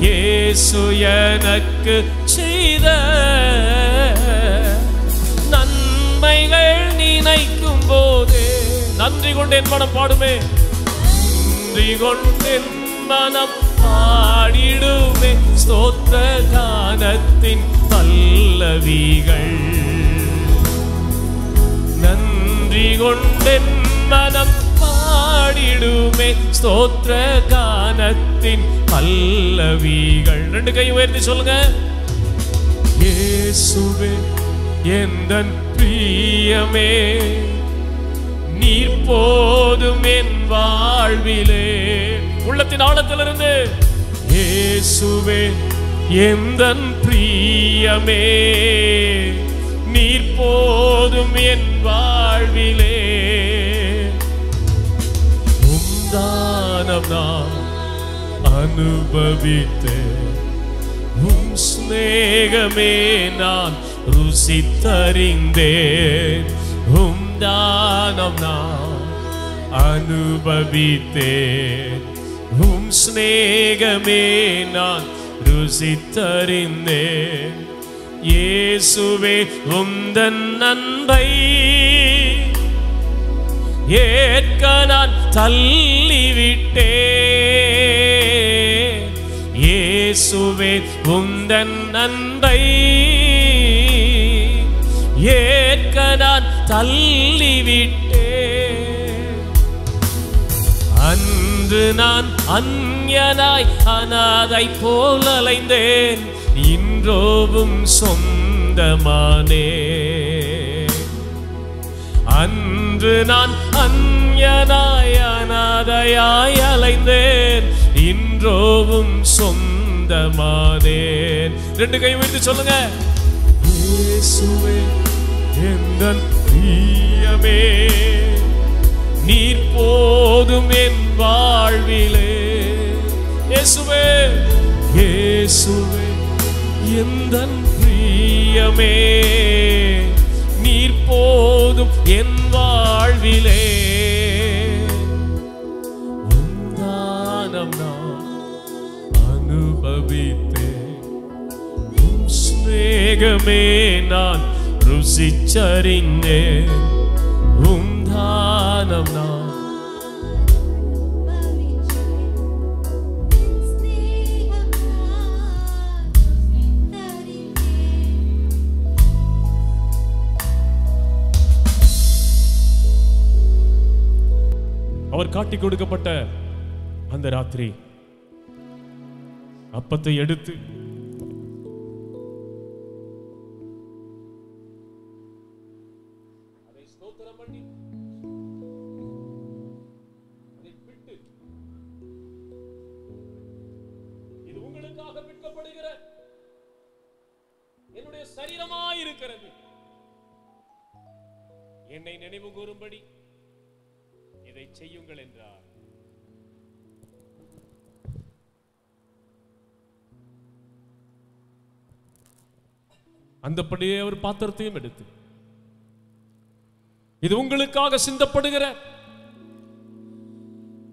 இயேசு எனக்கு செய்த நன்மைகள் நினைக்கும் போதே நன்றி கொண்டேன் மனம் பாடுமே. நன்றி கொண்டேன் மனம் பாடிடுமே ஸ்தோத்திர கானத்தின் பல்லவிகள். நன்றி கொண்டென் மனம் பாடிடுமே ஸ்தோத்திர கானத்தின் பல்லவிகள். ரெண்டு கை உயர்த்தி சொல்லுங்க, இயேசுவே எந்தன் பிரியமே, நீர் போதும் என் வாழ்விலே. உள்ளத்தின் ஆழத்திலிருந்து இயேசுவே எந்தன் பிரியமே, நீர் போதும் என் வாழ்விலே. உம்தானம் நான் அனுபவித்தேன், உம் சிநேகமே நான் ருசித்தறிந்தேன். உம்தானம் நான் அனுபவித்தேன், உம் சிநேகமே நான் ருசித்தறிந்தேன். இயேசுவே உந்தன் அன்பை ஏற்க நான் தள்ளிவிட்டேன். இயேசுவே உந்தன் அன்பை ஏற்க நான் தள்ளிவிட்டேன். அன்று நான் அந்நியனாய் அநாதை போல் அலைந்தேன், இன்றோவும் சொந்தமானே. அன்று நான் அந்நியனாய் அநாதையாய் அலைந்தேன், இன்றோவும் சொந்தமானேன். ரெண்டு கை உயர்த்தி சொல்லுங்க, இயேசுவே எந்தன் பிரியமே, நீர் போதும் என் வாழ்விலே. இயேசுவே இயேசுவே எந்தன் பிரியமே, நீர் போதும் என் வாழ்விலே. உம்தானம் நான் அனுபவித்தேன், உம் சிநேகமே நான் ருசிச்சறிந்தேன். உம்தானம் நான் அவர் காட்டி கொடுக்கப்பட்ட அந்த ராத்திரி அப்பத்தை எடுத்து அதை ஸ்தோத்திரம் பண்ணி அதை பிட்டு, இது உங்களுக்காக பிற்கப்படுகிற என்னுடைய சரீரமாயிருக்கிறது, என்னை நினைவு கூறும்படி இதை செய்யுங்கள் என்றார். அந்தபடியே அவர் பாத்திரத்தையும் எடுத்து, இது உங்களுக்காக சிந்தப்படுகிற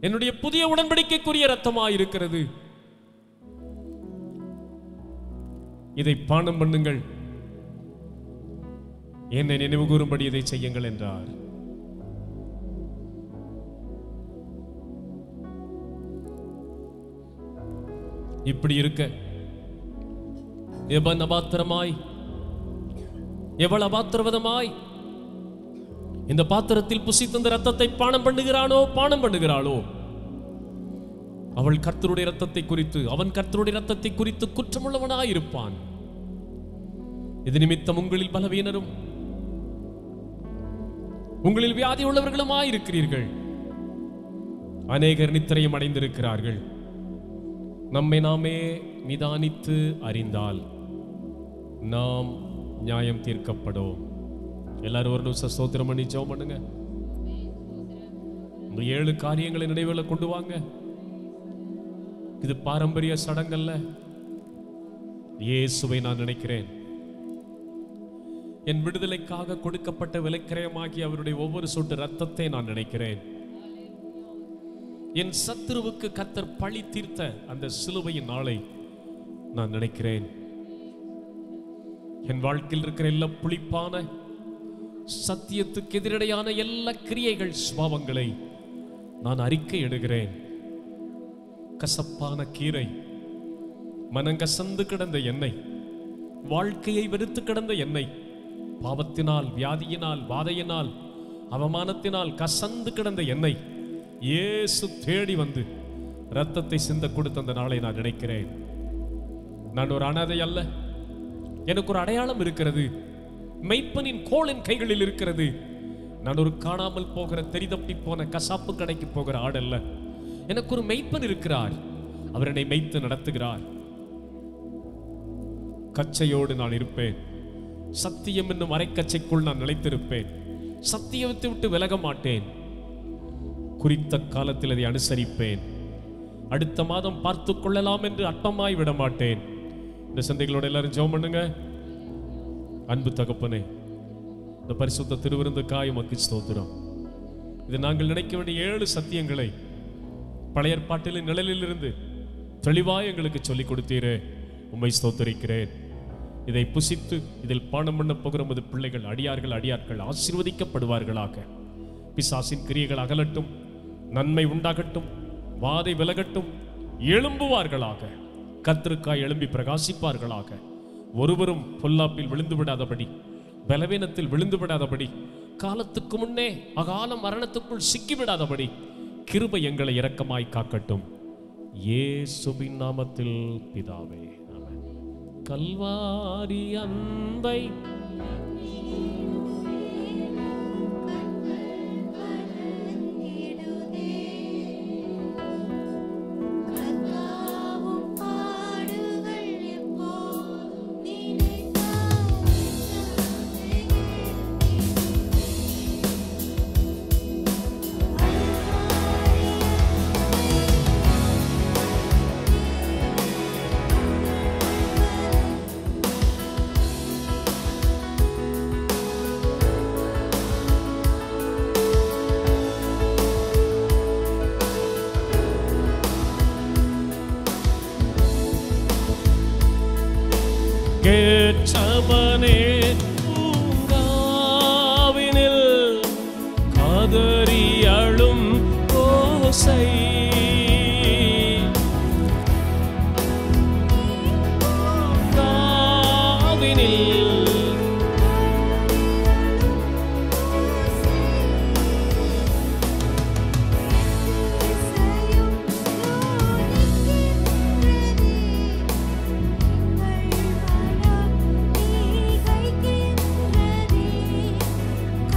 என்னுடைய புதிய உடன்படிக்கைக்குரிய இரத்தமாயிருக்கிறது, இதை பானம் பண்ணுங்கள், என்னை நினைவு கூறும்படி இதை செய்யுங்கள் என்றார். இப்படி இருக்க எவன் அபாத்திரமாய் எவள் அபாத்திரவதமாய் இந்த பாத்திரத்தில் புசித்த ரத்தத்தை பானம் பண்ணுகிறாளோ அவள் கர்த்தருடைய ரத்தத்தை குறித்து, அவன் கர்த்தருடைய ரத்தத்தை குறித்து குற்றமுள்ளவனாய் இருப்பான். இது நிமித்தம் உங்களில் பலவீனரும் உங்களில் வியாதி உள்ளவர்களுமாயிருக்கிறீர்கள், அநேகர் நித்திரையும் அடைந்திருக்கிறார்கள். நம்மை நாமே நிதானித்து அறிந்தால் நாம் நியாயம் தீர்க்கப்படும். எல்லாரும் ஒரு நிமிஷம் ஸ்தோத்திரம் பண்ணி ஜெபம் பண்ணுங்க. இந்த 7 காரியங்களை நினைவுல கொண்டு வாங்க. இது பாரம்பரிய சடங்கல்ல. இயேசுவை நான் நினைக்கிறேன். என் விடுதலைக்காக கொடுக்கப்பட்ட விலைக்கிரயமாகி அவருடைய ஒவ்வொரு சொட்டு ரத்தத்தை நான் நினைக்கிறேன். என் சத்துருவுக்கு கர்த்தர் பழி தீர்த்த அந்த சிலுவையின் நாளை நான் நினைக்கிறேன். என் வாழ்க்கையில் இருக்கிற எல்லா புளிப்பான சத்தியத்துக்கு எதிரடையான எல்லா கிரியைகள் சுபாவங்களை நான் அறிக்கை எடுகிறேன். கசப்பான கீரை, மனங்கசந்து கிடந்த எண்ணெய், வாழ்க்கையை வெறுத்து கிடந்த எண்ணெய், பாவத்தினால், வியாதியினால், வாதையினால், அவமானத்தினால் கசந்து கிடந்த எண்ணெய் இயேசு தேடி வந்து ரத்தத்தை சிந்த கொடுத்த அந்த நாளை நான் நினைக்கிறேன். நான் ஒரு அனாதை அல்ல, எனக்கு ஒரு அடையாளம் இருக்கிறது. மெய்ப்பனின் கோல் என் கைகளில் இருக்கிறது. நான் ஒரு காணாமல் போகிற, தெரிதப்பி போன கசாப்பு கடைக்கு போகிற ஆடல்ல. எனக்கு ஒரு மெய்ப்பன் இருக்கிறார். அவர் என்னை மெய்த்து நடத்துகிறார். கச்சையோடு நான் இருப்பேன். சத்தியம் என்னும் அரைக்கச்சைக்குள் நான் நிலைத்திருப்பேன். சத்தியத்தை விட்டு விலக மாட்டேன். குறித்த காலத்தில் அதை அனுசரிப்பேன். அடுத்த மாதம் பார்த்து கொள்ளலாம் என்று அற்பமாய் விட மாட்டேன். இந்த சந்தைகளோட எல்லாரும் ஜெபம் பண்ணுங்க. அன்பு தகப்பனே, இந்த பரிசுத்த திருவிருந்துக்காய் உமக்கு ஸ்தோத்திரம். இது நாங்கள் நினைக்க வேண்டிய 7 சத்தியங்களை பழைய ஏற்பாட்டின் நிழலில் இருந்து தெளிவாய் எங்களுக்கு சொல்லிக் கொடுத்தீரே, உம்மை ஸ்தோத்திரிக்கிறேன். இதை புசித்து இதில் பானம் பண்ண போகிற உமது பிள்ளைகள், அடியார்கள் ஆசீர்வதிக்கப்படுவார்களாக. பிசாசின் கிரியைகள் அகலட்டும், நன்மை உண்டாகட்டும், வாதை விலகட்டும், எழும்புவார்களாக. கர்த்தருக்காய் எழும்பி பிரகாசிப்பார்களாக. ஒருவரும் பொல்லாப்பில் விழுந்து விடாதபடி, பலவீனத்தில் விழுந்து விடாதபடி, காலத்துக்கு முன்னே அகால மரணத்துக்குள் சிக்கிவிடாதபடி கிருபை எங்களை இரக்கமாய் காக்கட்டும். இயேசுவின் நாமத்தில் பிதாவே, ஆமென். கல்வாரி அன்பை கேட்சமனே பூங்காவினில் காதறி அழும் ஓசை,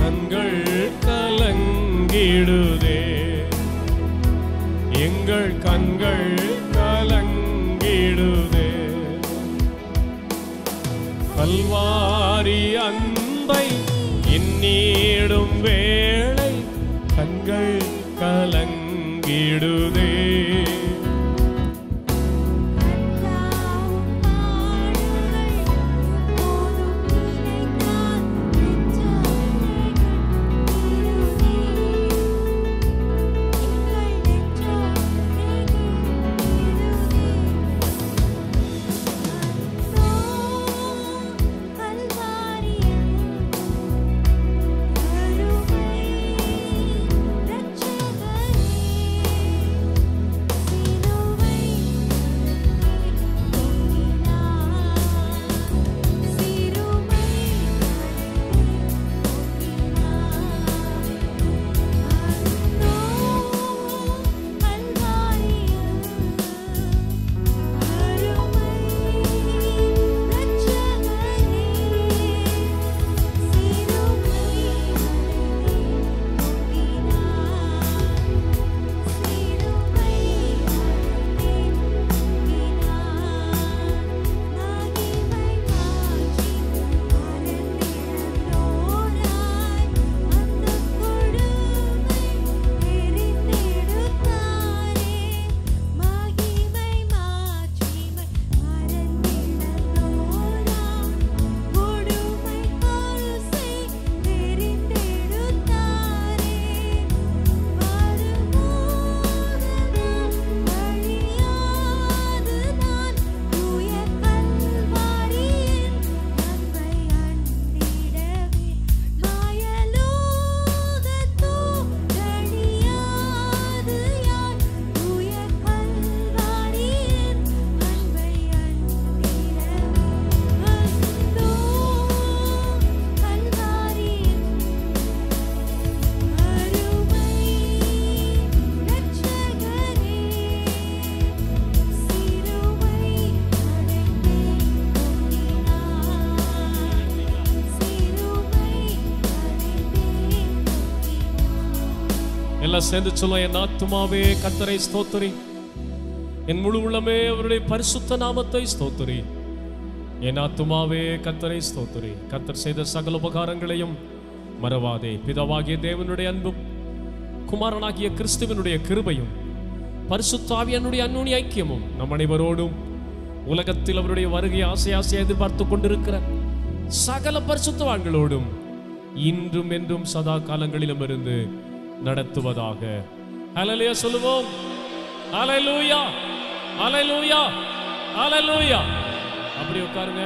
கண்கள் கலங்கிடுதே, எங்கள் கண்கள் கலங்கிடுதே. கல்வாரி அன்பை எண்ணிடும் வேளை கண்கள் கலங்கிடுதே. எல்லாம் சேர்ந்து சொல்ல, என் ஆத்துமாவே கர்த்தரை ஸ்தோத்திரி, என் முழு உள்ளமே அவருடைய பரிசுத்த நாமத்தை ஸ்தோத்திரி. என் ஆத்துமாவே கர்த்தரை ஸ்தோத்திரி. கர்த்தர் செய்த சகல உபகாரங்களையும் மறவாதே. பிதாவாகிய தேவனுடைய அன்பும் குமாரனாகிய கிறிஸ்துவனுடைய கிருபையும் பரிசுத்த ஆவியானுடைய அன்னுடைய ஐக்கியமும் நம் அனைவரோடும் உலகத்தில் அவருடைய வருகை ஆசையாசையை எதிர்பார்த்து கொண்டிருக்கிற சகல பரிசுத்தவான்களோடும் இன்றும் என்றும் சதா காலங்களிலும் இருந்து நடத்துவதாக. ஹல்லேலூயா சொல்லுவோம். ஹல்லேலூயா, ஹல்லேலூயா, ஹல்லேலூயா. அப்படி உட்காருங்க.